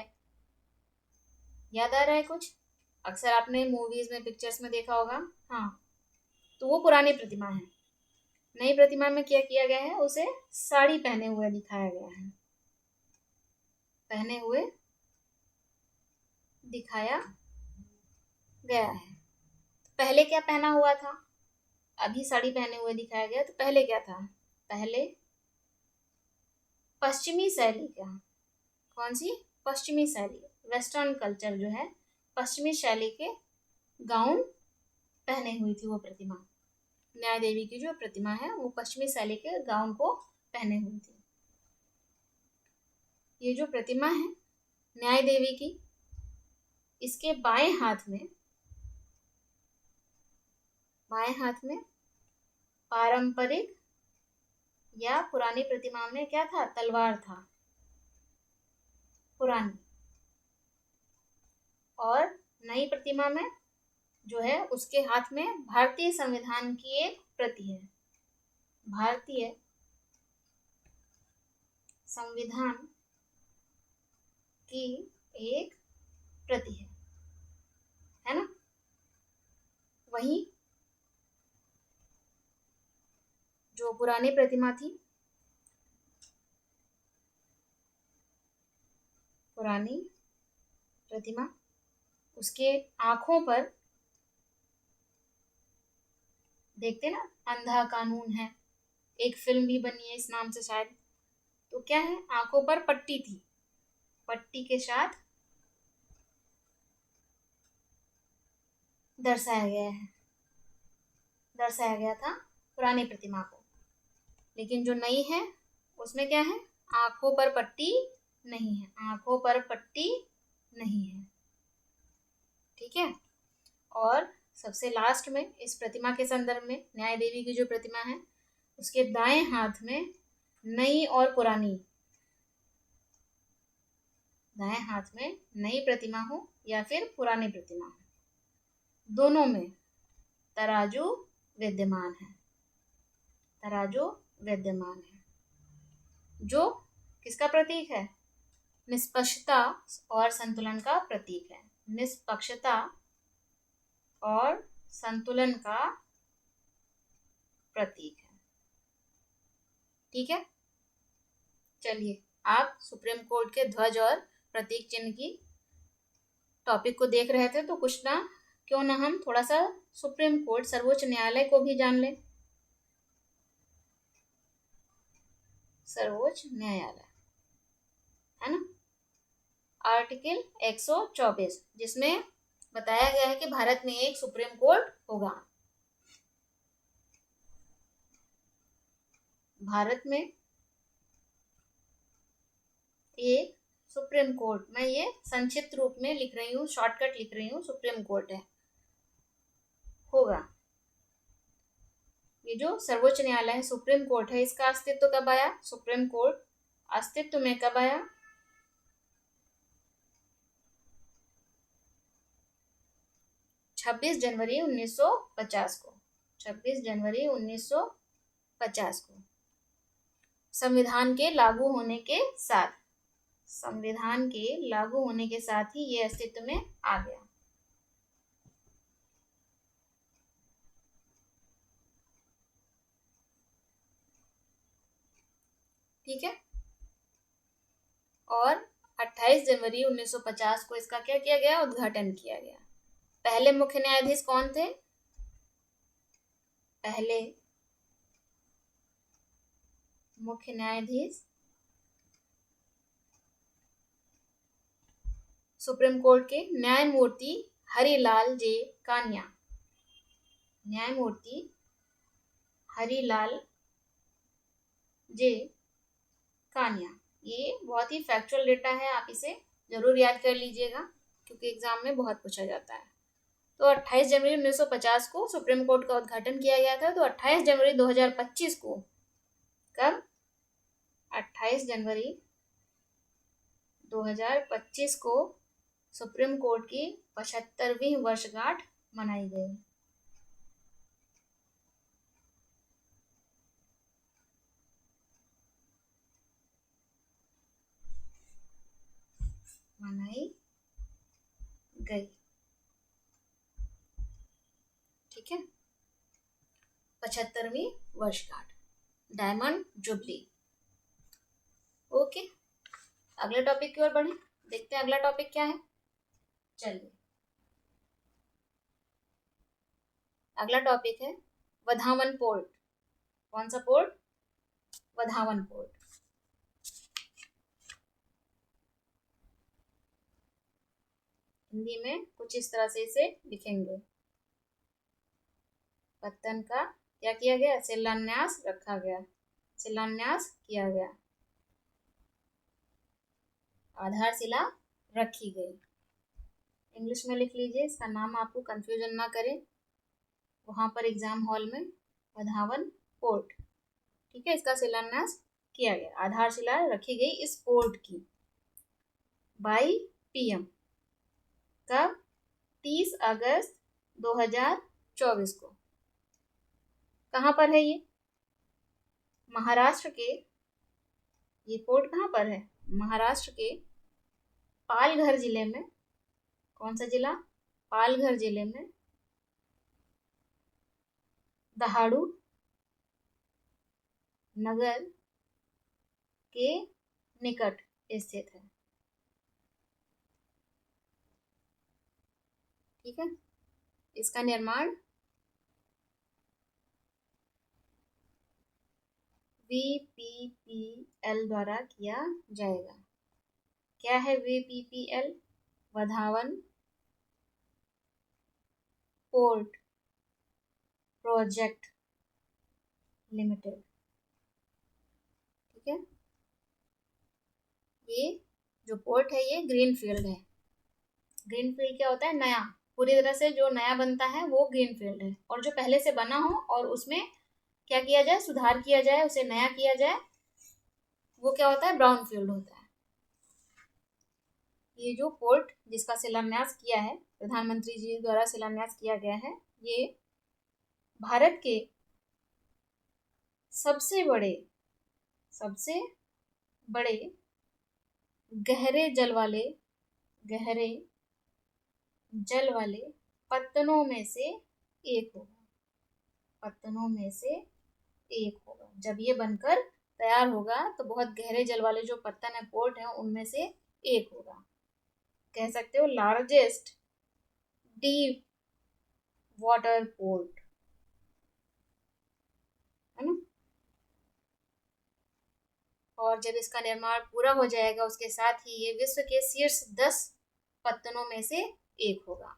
A: याद आ रहा है कुछ? अक्सर आपने मूवीज में, पिक्चर्स में देखा होगा। हाँ, तो वो पुरानी प्रतिमा है। नई प्रतिमा में क्या किया गया है? उसे साड़ी पहने हुए दिखाया गया है, पहने हुए दिखाया गया है। पहले क्या पहना हुआ था? अभी साड़ी पहने हुए दिखाया गया, तो पहले क्या था? पहले पश्चिमी शैली का, कौन सी? पश्चिमी शैली, वेस्टर्न कल्चर जो है, पश्चिमी शैली के गाउन पहने हुई थी वो प्रतिमा। न्याय देवी की जो प्रतिमा है वो पश्चिमी शैली के गाउन को पहने हुई थी। ये जो प्रतिमा है न्याय देवी की, इसके बाएं हाथ में पारंपरिक, या पुरानी प्रतिमा में क्या था? तलवार था, पुरानी। और नई प्रतिमा में जो है उसके हाथ में भारतीय संविधान की एक प्रति है, भारतीय संविधान की एक प्रति है ना। वहीं जो पुरानी प्रतिमा थी, पुरानी प्रतिमा, उसके आंखों पर देखते ना, अंधा कानून है, एक फिल्म भी बनी है इस नाम से शायद। तो क्या है? आंखों पर पट्टी थी, पट्टी के साथ दर्शाया गया था पुरानी प्रतिमा को। लेकिन जो नई है उसमें क्या है? आंखों पर पट्टी नहीं है, आंखों पर पट्टी नहीं है। सबसे लास्ट में इस प्रतिमा के संदर्भ में न्याय देवी की जो प्रतिमा है उसके दाएं हाथ में नई और पुरानी, दाएं हाथ में नई प्रतिमा हो या फिर पुरानी प्रतिमा हो, दोनों में तराजू विद्यमान है, तराजू विद्यमान है, जो किसका प्रतीक है? निष्पक्षता और संतुलन का प्रतीक है। निष्पक्षता और संतुलन का प्रतीक है। ठीक है, चलिए आप सुप्रीम कोर्ट के ध्वज और प्रतीक चिन्ह की टॉपिक को देख रहे थे, तो कुछ ना क्यों ना हम थोड़ा सा सुप्रीम कोर्ट सर्वोच्च न्यायालय को भी जान लें। सर्वोच्च न्यायालय है ना, आर्टिकल 124, जिसमें बताया गया है कि भारत में एक सुप्रीम कोर्ट होगा। भारत में एक सुप्रीम कोर्ट, मैं ये संक्षिप्त रूप में लिख रही हूँ, शॉर्टकट लिख रही हूँ, सुप्रीम कोर्ट है, होगा। ये जो सर्वोच्च न्यायालय है, सुप्रीम कोर्ट है, इसका अस्तित्व कब आया? सुप्रीम कोर्ट अस्तित्व में कब आया? 26 जनवरी 1950 को। 26 जनवरी 1950 को संविधान के लागू होने के साथ, संविधान के लागू होने के साथ ही ये अस्तित्व में आ गया। ठीक है, और 28 जनवरी 1950 को इसका क्या किया गया? उद्घाटन किया गया। पहले मुख्य न्यायाधीश कौन थे? पहले मुख्य न्यायाधीश सुप्रीम कोर्ट के न्यायमूर्ति हरिलाल जे कान्या, न्यायमूर्ति हरिलाल जे कान्या। ये बहुत ही फैक्चुअल डेटा है, आप इसे जरूर याद कर लीजिएगा क्योंकि एग्जाम में बहुत पूछा जाता है। तो 28 जनवरी 1950 को सुप्रीम कोर्ट का उद्घाटन किया गया था। तो 28 जनवरी 2025 को, कब? 28 जनवरी 2025 को सुप्रीम कोर्ट की 75वीं वर्षगांठ मनाई गई। मनाई गई। ठीक है, 75वीं वर्षगांठ, डायमंड जुबली। ओके, अगले टॉपिक की ओर बढ़े, देखते हैं अगला टॉपिक क्या है। चलिए, अगला टॉपिक है वधावन पोर्ट। कौन सा पोर्ट? वधावन पोर्ट। हिंदी में कुछ इस तरह से इसे लिखेंगे। पत्तन का क्या किया गया? शिलान्यास रखा गया, शिलान्यास किया गया, आधारशिला रखी गई। इंग्लिश में लिख लीजिए, इसका नाम आपको कंफ्यूजन ना करे वहां पर एग्जाम हॉल में। वधावन पोर्ट, ठीक है, इसका शिलान्यास किया गया, आधारशिला रखी गई इस पोर्ट की बाई पीएम। कब? 30 अगस्त 2024 को। कहाँ पर है ये? महाराष्ट्र के। ये पोर्ट कहाँ पर है? महाराष्ट्र के पालघर जिले में। कौन सा जिला? पालघर जिले में दहाड़ू नगर के निकट स्थित है। ठीक है, इसका निर्माण VPPL द्वारा किया जाएगा। क्या है VPPL? Wadhawan port project limited. ठीक है, ये जो पोर्ट है ये ग्रीन फील्ड है। ग्रीन फील्ड क्या होता है? नया, पूरी तरह से जो नया बनता है वो ग्रीन फील्ड है, और जो पहले से बना हो और उसमें क्या किया जाए, सुधार किया जाए, उसे नया किया जाए, वो क्या होता है, ब्राउन फील्ड होता है। ये जो पोर्ट जिसका शिलान्यास किया है, प्रधानमंत्री जी द्वारा शिलान्यास किया गया है, ये भारत के सबसे बड़े गहरे जल वाले पत्तनों में से एक होगा। जब ये बनकर तैयार होगा तो बहुत गहरे जल वाले जो पत्तन है, पोर्ट है, उनमें से एक होगा। कह सकते हो लार्जेस्ट डीप वाटर पोर्ट, है ना। और जब इसका निर्माण पूरा हो जाएगा, उसके साथ ही ये विश्व के शीर्ष 10 पत्तनों में से एक होगा।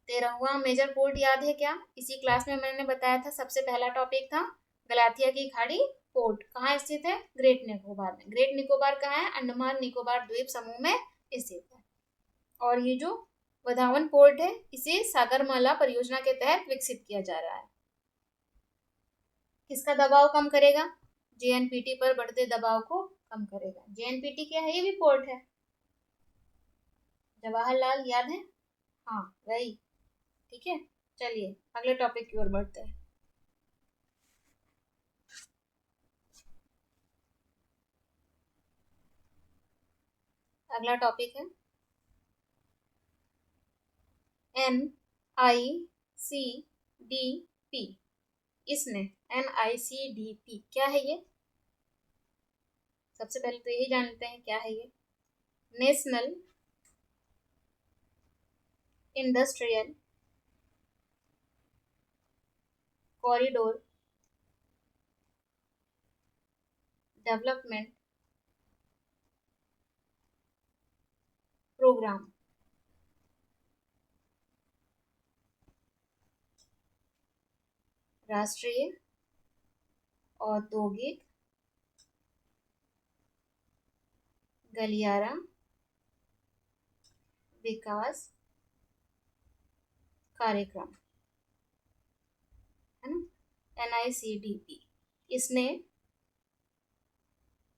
A: 13वां मेजर पोर्ट याद है क्या? इसी क्लास में मैंने बताया था, सबसे पहला टॉपिक था गलाथिया की खाड़ी पोर्ट कहाँ स्थित है? ग्रेट निकोबार में। ग्रेट निकोबार कहाँ है? अंडमान निकोबार द्वीप समूह में स्थित है। और ये जो वधावन पोर्ट है, इसे सागरमाला परियोजना के तहत विकसित किया जा रहा है। किसका दबाव कम करेगा? जेएनपीटी पर बढ़ते दबाव को कम करेगा। जेएनपीटी क्या है? ये भी पोर्ट है। जवाहरलाल याद है? हाँ वही, ठीक है। चलिए अगले टॉपिक की ओर बढ़ते हैं। अगला टॉपिक है NICDP। इसने NICDP क्या है ये? सबसे पहले तो यही जानते हैं क्या है ये। National industrial corridor development programme. राष्ट्रीय औद्योगिक गलियारा विकास कार्यक्रम, है ना, NICDP। इसने,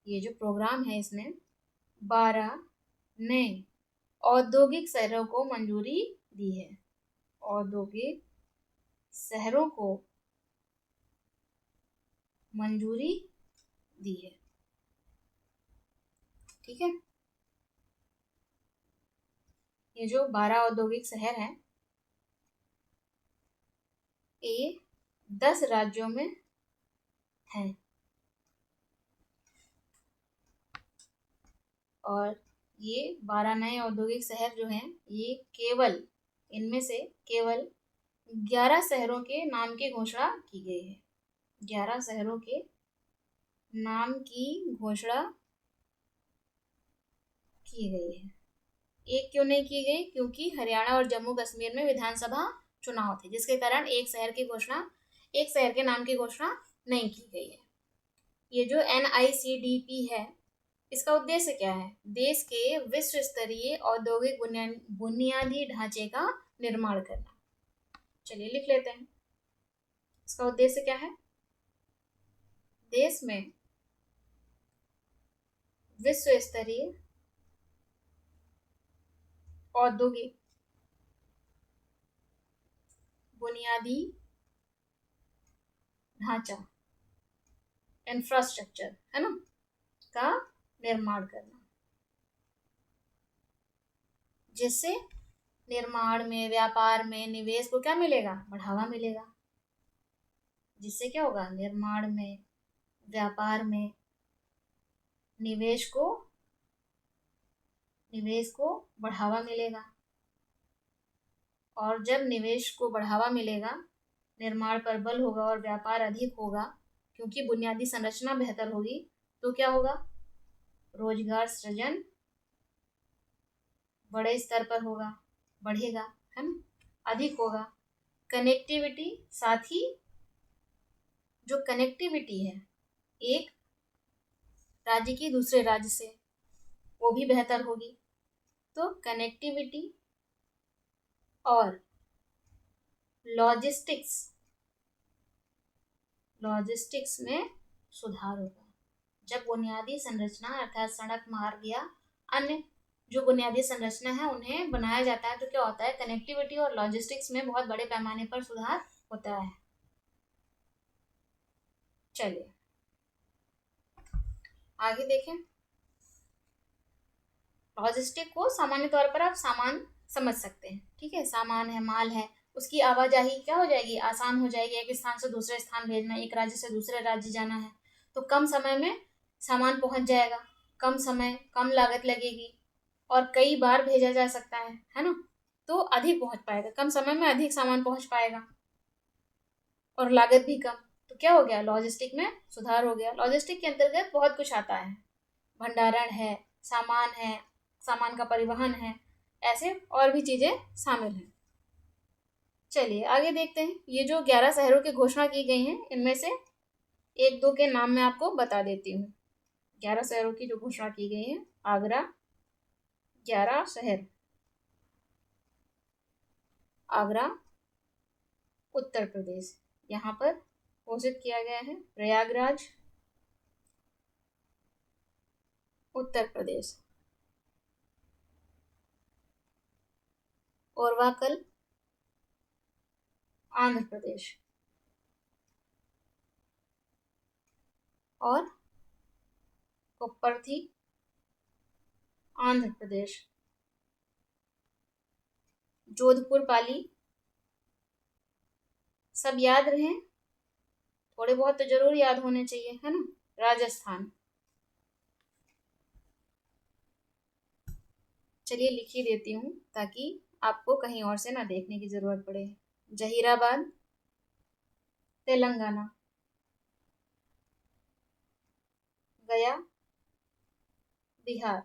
A: ये जो प्रोग्राम है, इसने 12 नए औद्योगिक शहरों को मंजूरी दी है। औद्योगिक शहरों को मंजूरी दी है, ठीक है। ये जो 12 औद्योगिक शहर हैं, ये 10 राज्यों में हैं, और ये 12 नए औद्योगिक शहर जो हैं, ये केवल, इनमें से केवल 11 शहरों के नाम की घोषणा की गई है। 11 शहरों के नाम की घोषणा की गई है। एक क्यों नहीं की गई? क्योंकि हरियाणा और जम्मू कश्मीर में विधानसभा चुनाव थे, जिसके कारण एक शहर के नाम की घोषणा नहीं की गई है। ये जो NICDP है, इसका उद्देश्य क्या है? देश के विश्व स्तरीय औद्योगिक बुनियादी ढांचे का निर्माण करना। चलिए लिख लेते हैं, इसका उद्देश्य क्या है? देश में विश्व स्तरीय औद्योगिक बुनियादी ढांचा, इंफ्रास्ट्रक्चर, है ना, का निर्माण करना, जिससे निर्माण में, व्यापार में, निवेश को क्या मिलेगा? बढ़ावा मिलेगा। जिससे क्या होगा? निर्माण में, व्यापार में, निवेश को बढ़ावा मिलेगा। और जब निवेश को बढ़ावा मिलेगा, निर्माण पर बल होगा और व्यापार अधिक होगा, क्योंकि बुनियादी संरचना बेहतर होगी, तो क्या होगा? रोजगार सृजन बड़े स्तर पर होगा, बढ़ेगा, है ना, अधिक होगा। कनेक्टिविटी, साथ ही जो कनेक्टिविटी है एक राज्य की दूसरे राज्य से, वो भी बेहतर होगी। तो कनेक्टिविटी और लॉजिस्टिक्स, लॉजिस्टिक्स में सुधार होगा। जब बुनियादी संरचना अर्थात सड़क, मार्ग या अन्य जो बुनियादी संरचना है उन्हें बनाया जाता है तो क्या होता है, कनेक्टिविटी और लॉजिस्टिक्स में बहुत बड़े पैमाने पर सुधार होता है। चलिए आगे देखें। लॉजिस्टिक को सामान्य तौर पर आप सामान समझ सकते हैं, ठीक है। सामान है, माल है, उसकी आवाजाही क्या हो जाएगी, आसान हो जाएगी। एक स्थान से दूसरे स्थान भेजना, एक राज्य से दूसरे राज्य जाना है तो कम समय में सामान पहुंच जाएगा, कम समय, कम लागत लगेगी और कई बार भेजा जा सकता है ना। तो अधिक पहुंच पाएगा, कम समय में अधिक सामान पहुंच पाएगा और लागत भी कम। तो क्या हो गया, लॉजिस्टिक में सुधार हो गया। लॉजिस्टिक के अंतर्गत बहुत कुछ आता है, भंडारण है, सामान है, सामान का परिवहन है, ऐसे और भी चीजें शामिल हैं। चलिए आगे देखते हैं। ये जो 11 शहरों की घोषणा की गई हैं इनमें से एक दो के नाम मैं आपको बता देती हूँ। 11 शहरों की जो घोषणा की गई है, आगरा, 11 शहर, आगरा उत्तर प्रदेश, यहाँ पर घोषित किया गया है। प्रयागराज उत्तर प्रदेश, ओरवाकल आंध्र प्रदेश और कोप्पर्थी आंध्र प्रदेश। जोधपुर पाली, सब याद रहे, थोड़े बहुत तो जरूर याद होने चाहिए, है ना। राजस्थान, चलिए लिख ही देती हूँ ताकि आपको कहीं और से ना देखने की जरूरत पड़े। जहीराबाद तेलंगाना, गया बिहार,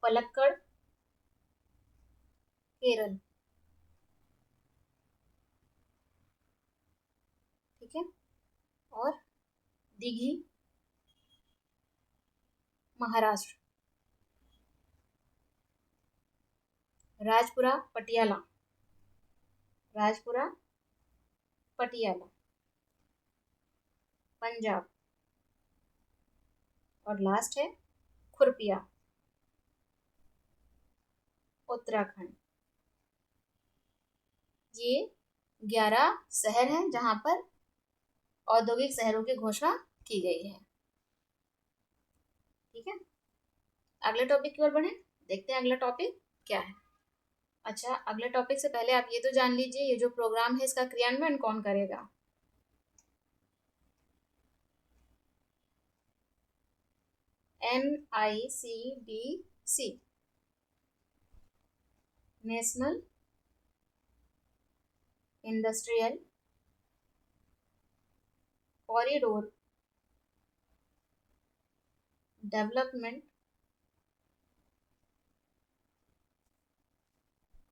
A: पलक्कड़ केरल, ठीक है। और दिघी महाराष्ट्र, राजपुरा पटियाला, राजपुरा पटियाला पंजाब, और लास्ट है खुरपिया उत्तराखंड। ये 11 शहर हैं जहां पर औद्योगिक शहरों की घोषणा की गई है, ठीक है। अगले टॉपिक की ओर बढ़े, देखते हैं अगला टॉपिक क्या है। अच्छा, अगले टॉपिक से पहले आप ये तो जान लीजिए, ये जो प्रोग्राम है इसका क्रियान्वयन कौन करेगा। NICDC, national industrial corridor development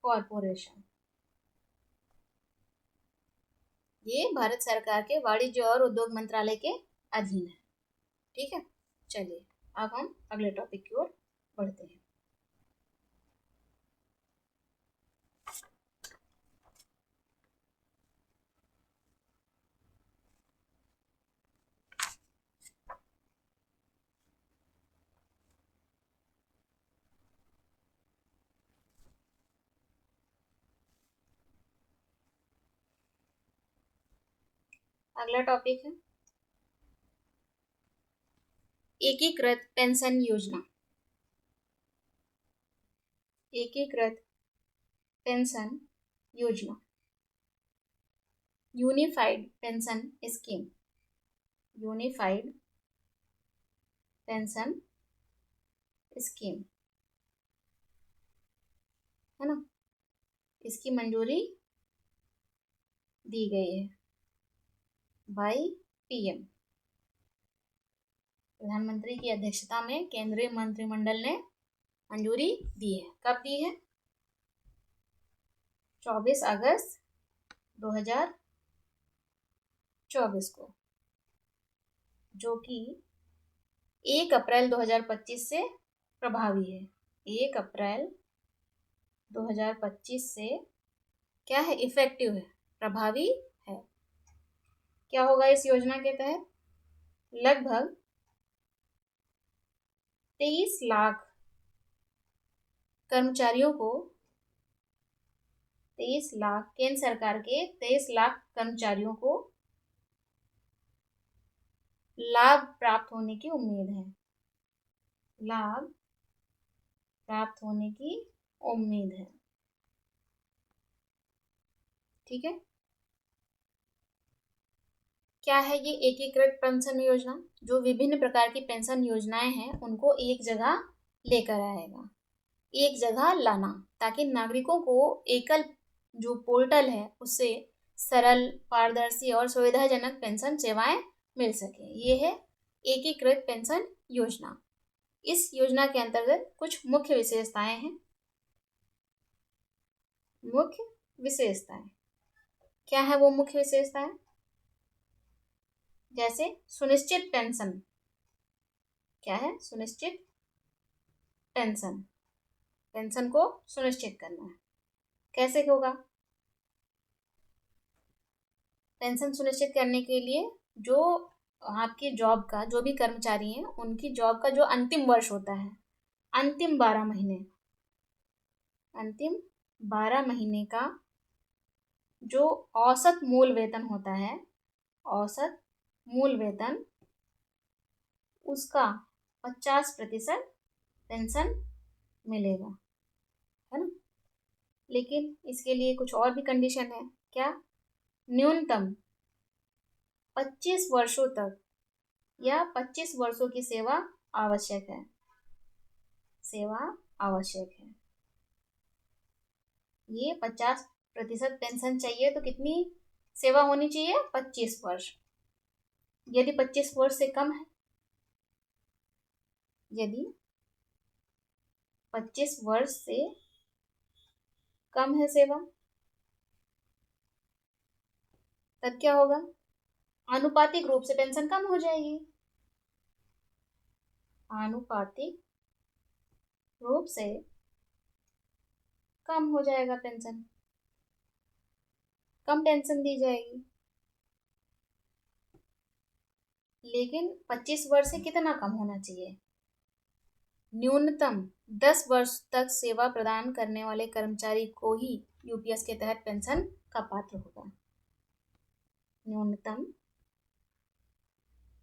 A: corporation, ये भारत सरकार के वाणिज्य और उद्योग मंत्रालय के अधीन है, ठीक है। चलिए अब हम अगले टॉपिक की ओर बढ़ते हैं। अगला टॉपिक है एकीकृत पेंशन योजना। एकीकृत पेंशन योजना, unified pension scheme, unified pension scheme, है ना। इसकी मंजूरी दी गई है बाई PM, प्रधानमंत्री की अध्यक्षता में केंद्रीय मंत्रिमंडल ने मंजूरी दी है। कब दी है, 24 अगस्त 2024 को, जो कि 1 अप्रैल 2025 से प्रभावी है। 1 अप्रैल 2025 से क्या है, इफेक्टिव है, प्रभावी है। क्या होगा इस योजना के तहत? लगभग 23 लाख कर्मचारियों को, 23 लाख केंद्र सरकार के 23 लाख कर्मचारियों को लाभ प्राप्त होने की उम्मीद है। लाभ प्राप्त होने की उम्मीद है। ठीक है। क्या है ये एकीकृत पेंशन योजना? जो विभिन्न प्रकार की पेंशन योजनाएं हैं उनको एक जगह लेकर आएगा, एक जगह लाना, ताकि नागरिकों को एकल जो पोर्टल है उससे सरल, पारदर्शी और सुविधाजनक पेंशन सेवाएं मिल सके। ये है एकीकृत पेंशन योजना। इस योजना के अंतर्गत कुछ मुख्य विशेषताएं हैं। मुख्य विशेषताएं क्या है? वो मुख्य विशेषताएं जैसे सुनिश्चित पेंशन। क्या है? सुनिश्चित पेंशन। पेंशन को सुनिश्चित करना है। कैसे होगा? पेंशन सुनिश्चित करने के लिए जो आपकी जॉब का, जो भी कर्मचारी हैं उनकी जॉब का जो अंतिम वर्ष होता है, अंतिम 12 महीने, अंतिम 12 महीने का जो औसत मूल वेतन होता है, औसत मूल वेतन, उसका 50% पेंशन मिलेगा, है ना। लेकिन इसके लिए कुछ और भी कंडीशन है। क्या? न्यूनतम 25 वर्षों तक या 25 वर्षों की सेवा आवश्यक है। सेवा आवश्यक है। ये 50% पेंशन चाहिए तो कितनी सेवा होनी चाहिए? 25 वर्ष। यदि 25 वर्ष से कम है, यदि 25 वर्ष से कम है सेवा, तब क्या होगा? आनुपातिक रूप से पेंशन कम हो जाएगी। आनुपातिक रूप से कम हो जाएगा पेंशन, कम पेंशन दी जाएगी। लेकिन 25 वर्ष से कितना कम होना चाहिए? न्यूनतम 10 वर्ष तक सेवा प्रदान करने वाले कर्मचारी को ही यूपीएस के तहत पेंशन का पात्र होगा। न्यूनतम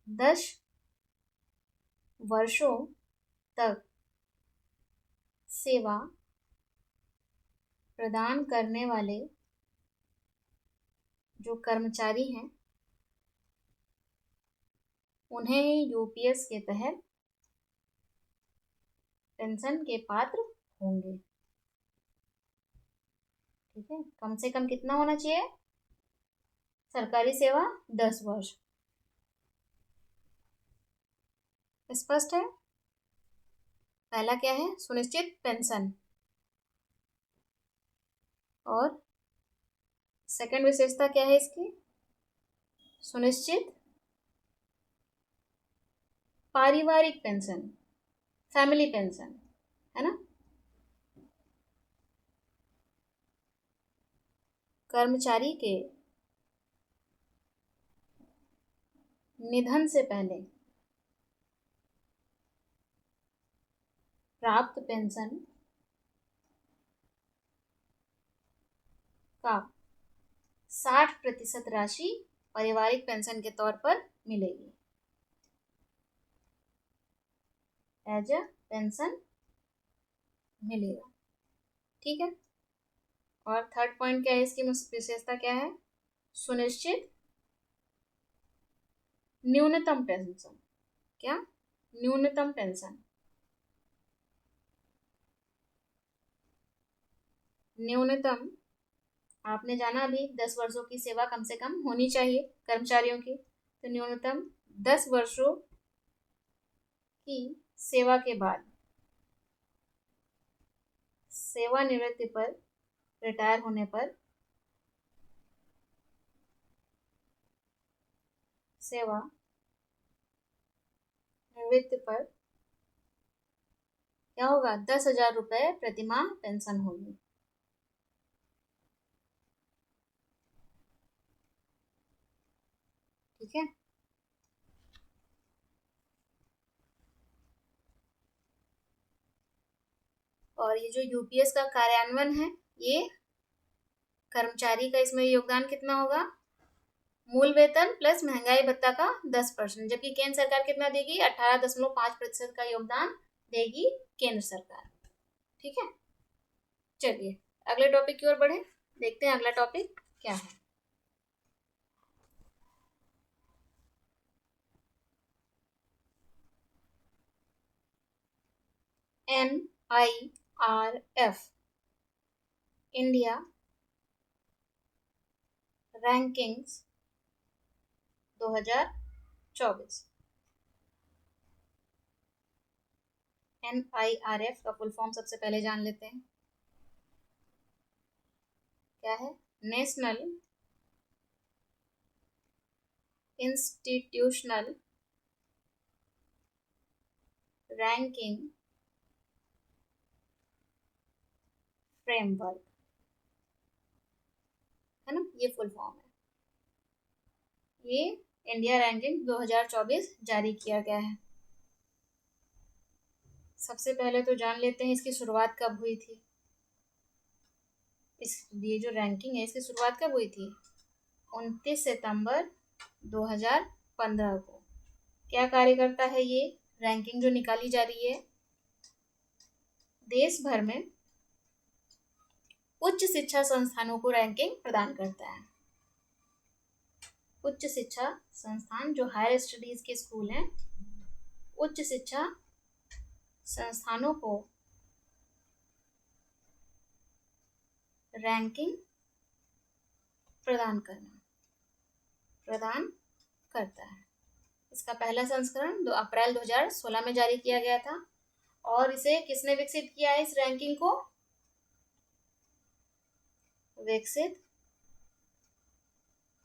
A: 10 वर्षों तक सेवा प्रदान करने वाले जो कर्मचारी हैं उन्हें यूपीएस के तहत पेंशन के पात्र होंगे। ठीक है। कम से कम कितना होना चाहिए? सरकारी सेवा 10 वर्ष। स्पष्ट है? पहला क्या है? सुनिश्चित पेंशन। और सेकंड विशेषता क्या है इसकी? सुनिश्चित पारिवारिक पेंशन, फैमिली पेंशन, है ना। कर्मचारी के निधन से पहले प्राप्त पेंशन का 60% राशि पारिवारिक पेंशन के तौर पर मिलेगी, एज अ पेंशन मिलेगा। ठीक है। और थर्ड पॉइंट क्या है इसकी विशेषता क्या है? सुनिश्चित न्यूनतम पेंशन। क्या? न्यूनतम पेंशन। न्यूनतम आपने जाना अभी 10 वर्षों की सेवा कम से कम होनी चाहिए कर्मचारियों की, तो न्यूनतम 10 वर्षों की सेवा के बाद, सेवानिवृत्ति पर, रिटायर होने पर, सेवा निवृत्ति पर क्या होगा? 10,000 रुपये प्रतिमाह पेंशन होगी। और ये जो यूपीएस का कार्यान्वयन है, ये कर्मचारी का इसमें योगदान कितना होगा? मूल वेतन प्लस महंगाई भत्ता का 10%, जबकि केंद्र सरकार कितना देगी? 18.5% का योगदान देगी केंद्र सरकार। ठीक है, चलिए अगले टॉपिक की ओर बढ़े, देखते हैं अगला टॉपिक क्या है। NIRF India rankings 2024। NIRF का फुल फॉर्म सबसे पहले जान लेते हैं, क्या है? नेशनल इंस्टीट्यूशनल रैंकिंग फ्रेमवर्क, है ना, ये फुल फॉर्म है। ये इंडिया रैंकिंग 2024 जारी किया गया है। सबसे पहले तो जान लेते हैं इसकी शुरुआत कब हुई थी। ये जो रैंकिंग है इसकी शुरुआत कब हुई थी? 29 सितंबर 2015 को। क्या कार्य करता है ये रैंकिंग जो निकाली जा रही है? देश भर में उच्च शिक्षा संस्थानों को रैंकिंग प्रदान करता है। उच्च शिक्षा संस्थान जो हायर स्टडीज के स्कूल हैं, उच्च शिक्षा संस्थानों को रैंकिंग प्रदान करता है। इसका पहला संस्करण 2 अप्रैल 2016 में जारी किया गया था। और इसे किसने विकसित किया है? इस रैंकिंग को विकसित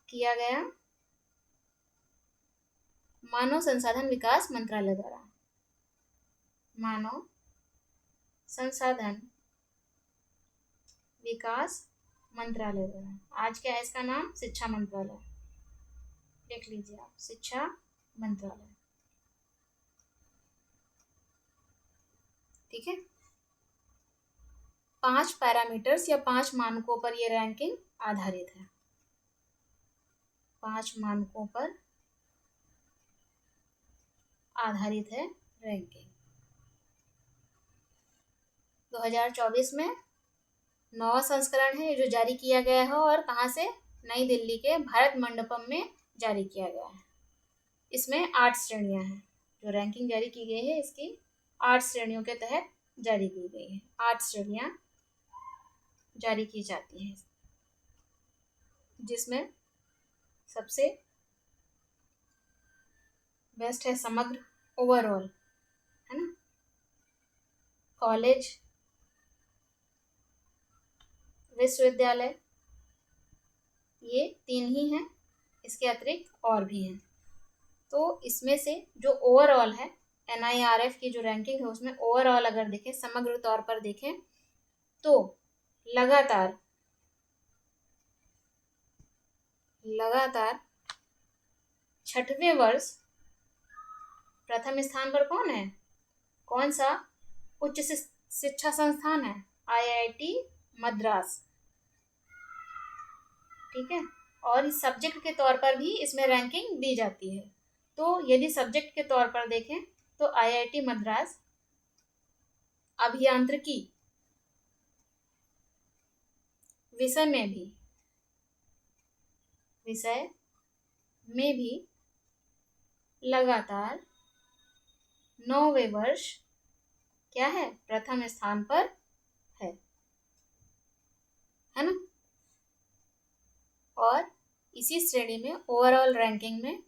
A: किया गया मानव संसाधन विकास मंत्रालय द्वारा। मानव संसाधन विकास मंत्रालय द्वारा। आज क्या है इसका नाम? शिक्षा मंत्रालय। देख लीजिए आप, शिक्षा मंत्रालय। ठीक है, 5 पैरामीटर्स या 5 मानकों पर यह रैंकिंग आधारित है। 5 मानकों पर आधारित है रैंकिंग। 2024 में 9वां संस्करण है जो जारी किया गया है। और कहाँ से? नई दिल्ली के भारत मंडपम में जारी किया गया है। इसमें 8 श्रेणियां हैं। जो रैंकिंग जारी की गई है इसकी 8 श्रेणियों के तहत जारी की गई है। 8 श्रेणियां जारी की जाती हैं, जिसमें सबसे बेस्ट है समग्र ओवरऑल, है ना, कॉलेज, विश्वविद्यालय, ये 3 ही हैं। इसके अतिरिक्त और भी हैं। तो इसमें से जो ओवरऑल है, NIRF की जो रैंकिंग है उसमें ओवरऑल अगर देखें, समग्र तौर पर देखें, तो लगातार 6वें वर्ष प्रथम स्थान पर कौन है? कौन सा उच्च शिक्षा संस्थान है? IIT मद्रास। ठीक है, और इस सब्जेक्ट के तौर पर भी इसमें रैंकिंग दी जाती है। तो यदि सब्जेक्ट के तौर पर देखें तो IIT मद्रास अभियांत्रिकी विषय में भी लगातार 9वें वर्ष क्या है? प्रथम स्थान पर है ना। और इसी श्रेणी में ओवरऑल रैंकिंग में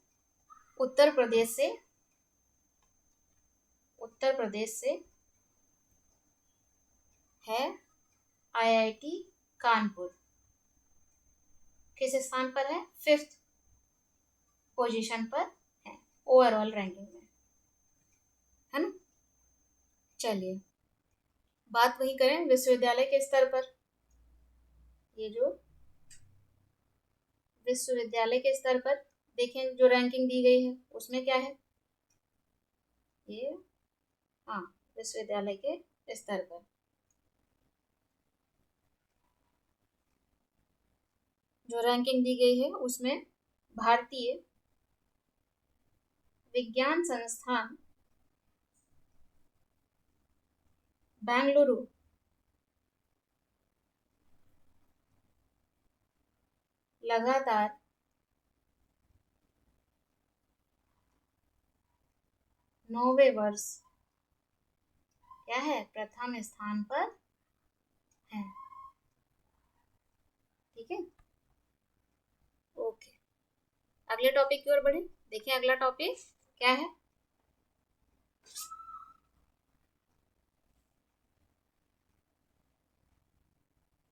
A: उत्तर प्रदेश से है IIT कानपुर। किस स्थान पर है? 5th पोजीशन पर है ओवरऑल रैंकिंग में, है ना। चलिए बात वही करें विश्वविद्यालय के स्तर पर। ये जो विश्वविद्यालय के स्तर पर देखें जो रैंकिंग दी गई है उसमें क्या है? ये विश्वविद्यालय के स्तर पर जो रैंकिंग दी गई है उसमें भारतीय विज्ञान संस्थान बेंगलुरु लगातार 9वें वर्ष क्या है, प्रथम स्थान पर है। ठीक है, ओके। अगले टॉपिक की ओर बढ़े। देखिए अगला टॉपिक क्या है।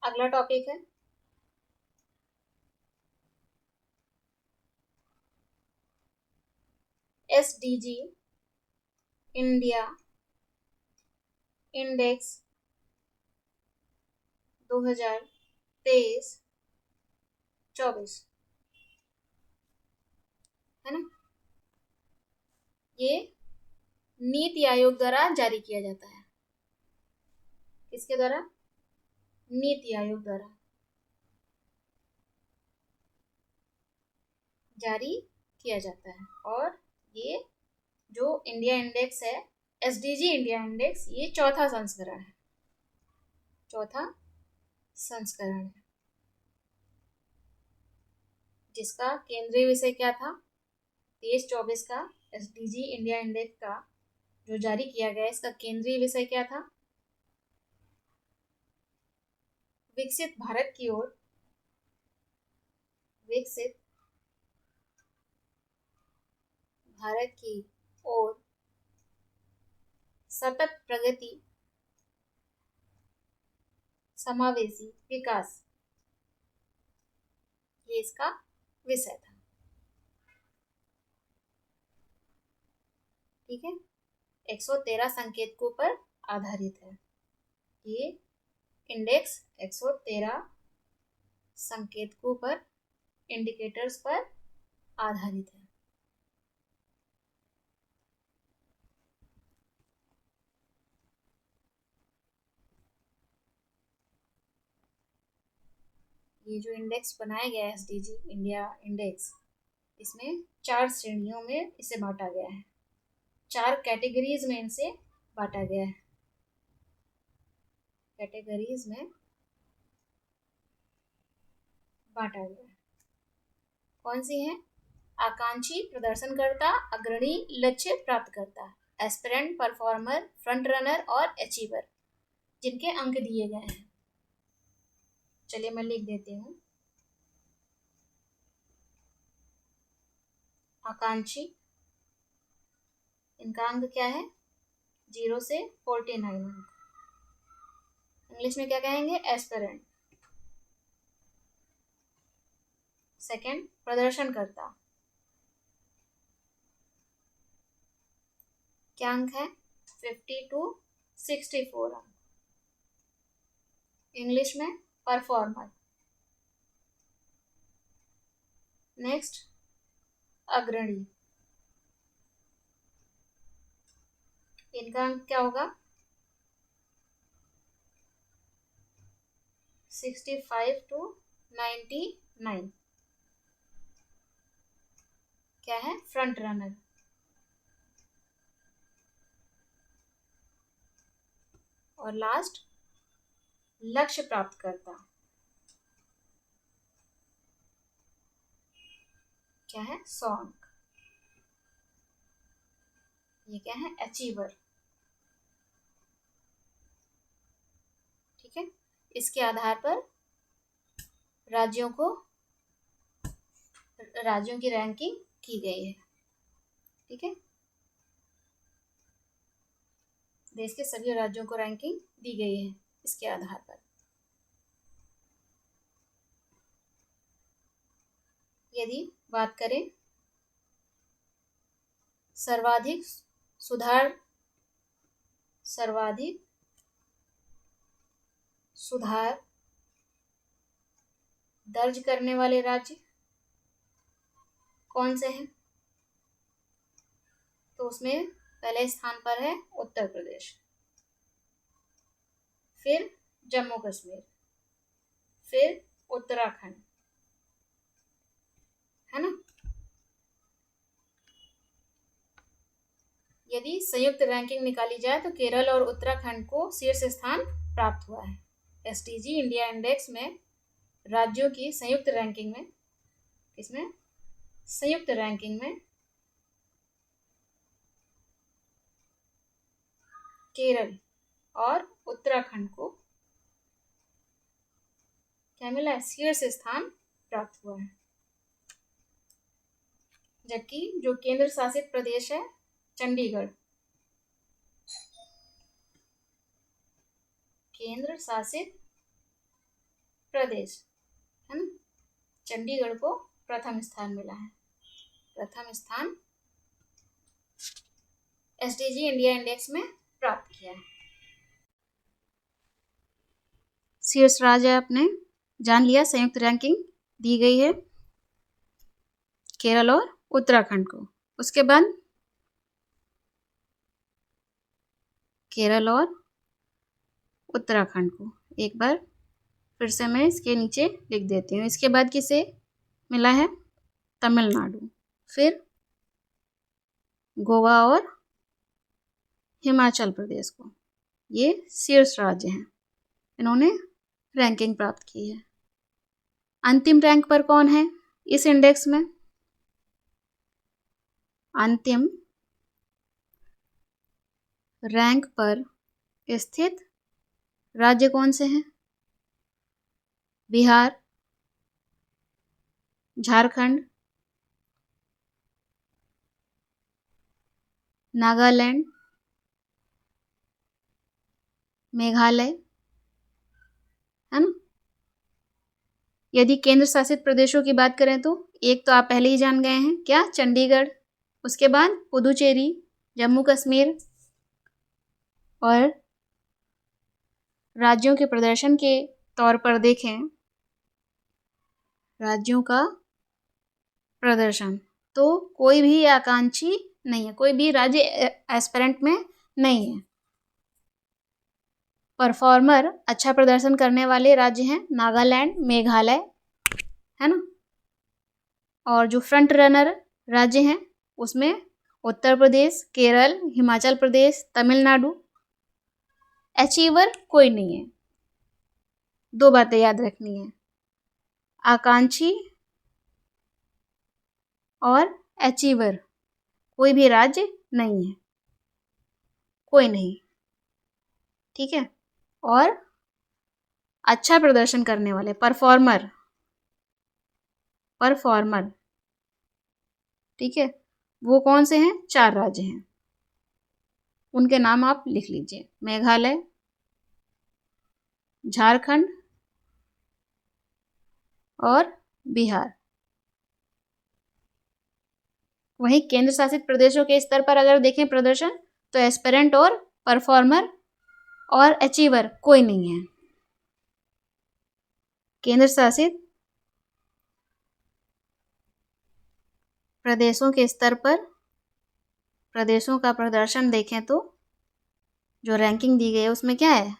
A: अगला टॉपिक है SDG इंडिया इंडेक्स 2023-24, है ना। ये नीति आयोग द्वारा जारी किया जाता है। किसके द्वारा? नीति आयोग द्वारा जारी किया जाता है। और ये जो इंडिया इंडेक्स है, SDG इंडिया इंडेक्स, ये चौथा संस्करण है। चौथा संस्करण है जिसका केंद्रीय विषय क्या था? 23-24 का SDG इंडिया इंडेक्स का जो जारी किया गया, इसका केंद्रीय विषय क्या था? विकसित भारत की ओर, विकसित भारत की ओर सतत प्रगति, समावेशी विकास, ये इसका विषय था। ठीक है, 113 संकेतकों पर आधारित है। ये इंडेक्स 113 संकेतकों पर, इंडिकेटर्स पर आधारित है। ये जो इंडेक्स बनाया गया है SDG इंडिया इंडेक्स, इसमें 4 श्रेणियों में इसे बांटा गया है। 4 कैटेगरीज में इनसे बांटा गया है। कैटेगरीज में बांटा गया है। कौन सी है? आकांक्षी, प्रदर्शनकर्ता, अग्रणी, लक्ष्य प्राप्त करता, एस्पिरेंट, परफॉर्मर, फ्रंट रनर और अचीवर, जिनके अंक दिए गए हैं। चलिए मैं लिख देती हूँ। आकांक्षी, इनका अंक क्या है? 0 से 49 अंक। इंग्लिश में क्या कहेंगे? एस्पिरेंट। सेकंड, प्रदर्शन करता, क्या अंक है? 50 to 64 अंक। इंग्लिश में परफॉर्मर। नेक्स्ट, अग्रणी, इनका अंक क्या होगा? 65 to 99। क्या है? Front runner. और लास्ट, लक्ष्य प्राप्त करता, क्या है? 100 अंक। ये क्या है? अचीवर। ठीक है, इसके आधार पर राज्यों की रैंकिंग की गई है। ठीक है, देश के सभी राज्यों को रैंकिंग दी गई है इसके आधार पर। यदि बात करें सर्वाधिक सुधार दर्ज करने वाले राज्य कौन से हैं, तो उसमें पहले स्थान पर है उत्तर प्रदेश, फिर जम्मू कश्मीर, फिर उत्तराखंड, है ना। यदि संयुक्त रैंकिंग निकाली जाए तो केरल और उत्तराखंड को शीर्ष स्थान प्राप्त हुआ है। एसटीजी इंडिया इंडेक्स में राज्यों की संयुक्त रैंकिंग में, इसमें संयुक्त रैंकिंग में केरल और उत्तराखंड को क्या मिला है, शीर्ष स्थान प्राप्त हुआ है। जबकि जो केंद्र शासित प्रदेश है चंडीगढ़, केंद्र शासित प्रदेश है ना, चंडीगढ़ को प्रथम स्थान मिला है। प्रथम स्थान एसडीजी इंडिया इंडेक्स में प्राप्त किया है। शीर्ष राज्य आपने जान लिया, संयुक्त रैंकिंग दी गई है केरल और उत्तराखंड को। उसके बाद केरल और उत्तराखंड को एक बार फिर से मैं इसके नीचे लिख देती हूँ। इसके बाद किसे मिला है, तमिलनाडु, फिर गोवा और हिमाचल प्रदेश को। ये शीर्ष राज्य हैं, इन्होंने रैंकिंग प्राप्त की है। अंतिम रैंक पर कौन है इस इंडेक्स में, अंतिम रैंक पर स्थित राज्य कौन से हैं, बिहार, झारखंड, नागालैंड, मेघालय, है ना। यदि केंद्र शासित प्रदेशों की बात करें तो एक तो आप पहले ही जान गए हैं, क्या, चंडीगढ़। उसके बाद पुदुचेरी, जम्मू कश्मीर। और राज्यों के प्रदर्शन के तौर पर देखें, राज्यों का प्रदर्शन, तो कोई भी आकांक्षी नहीं है, कोई भी राज्य एस्पिरेंट में नहीं है। परफॉर्मर, अच्छा प्रदर्शन करने वाले राज्य हैं नागालैंड, मेघालय, है ना। और जो फ्रंट रनर राज्य हैं उसमें उत्तर प्रदेश, केरल, हिमाचल प्रदेश, तमिलनाडु। अचीवर कोई नहीं है। दो बातें याद रखनी है, आकांक्षी और अचीवर, कोई भी राज्य नहीं है, कोई नहीं, ठीक है। और अच्छा प्रदर्शन करने वाले, परफॉर्मर, परफॉर्मर, ठीक है, वो कौन से हैं, 4 राज्य हैं, उनके नाम आप लिख लीजिए, मेघालय, झारखंड और बिहार। वहीं केंद्र शासित प्रदेशों के स्तर पर अगर देखें प्रदर्शन, तो एस्पिरेंट और परफॉर्मर और अचीवर कोई नहीं है। केंद्र शासित प्रदेशों के स्तर पर प्रदेशों का प्रदर्शन देखें तो जो रैंकिंग दी गई है उसमें क्या है,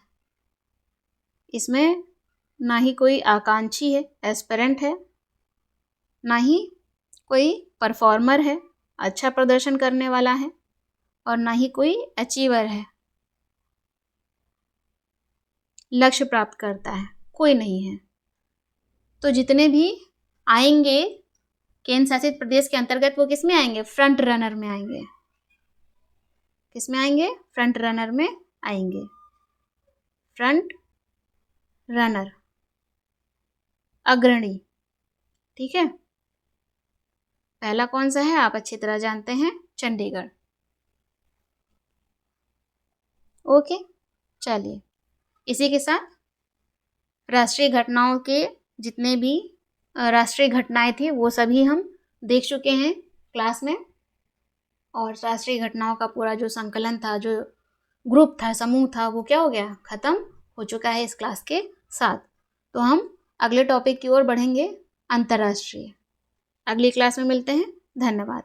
A: इसमें ना ही कोई आकांक्षी है, एस्पिरेंट है, ना ही कोई परफॉर्मर है, अच्छा प्रदर्शन करने वाला है, और ना ही कोई अचीवर है, लक्ष्य प्राप्त करता है, कोई नहीं है। तो जितने भी आएंगे केंद्र शासित प्रदेश के अंतर्गत वो किस में आएंगे, फ्रंट रनर में आएंगे। किस में आएंगे, फ्रंट रनर में आएंगे। फ्रंट रनर, अग्रणी, ठीक है। पहला कौन सा है आप अच्छी तरह जानते हैं, चंडीगढ़। ओके, चलिए इसी के साथ राष्ट्रीय घटनाओं के जितने भी राष्ट्रीय घटनाएं थी वो सभी हम देख चुके हैं क्लास में। और राष्ट्रीय घटनाओं का पूरा जो संकलन था, जो ग्रुप था, समूह था, वो क्या हो गया, खत्म हो चुका है इस क्लास के साथ। तो हम अगले टॉपिक की ओर बढ़ेंगे, अंतर्राष्ट्रीय। अगली क्लास में मिलते हैं, धन्यवाद।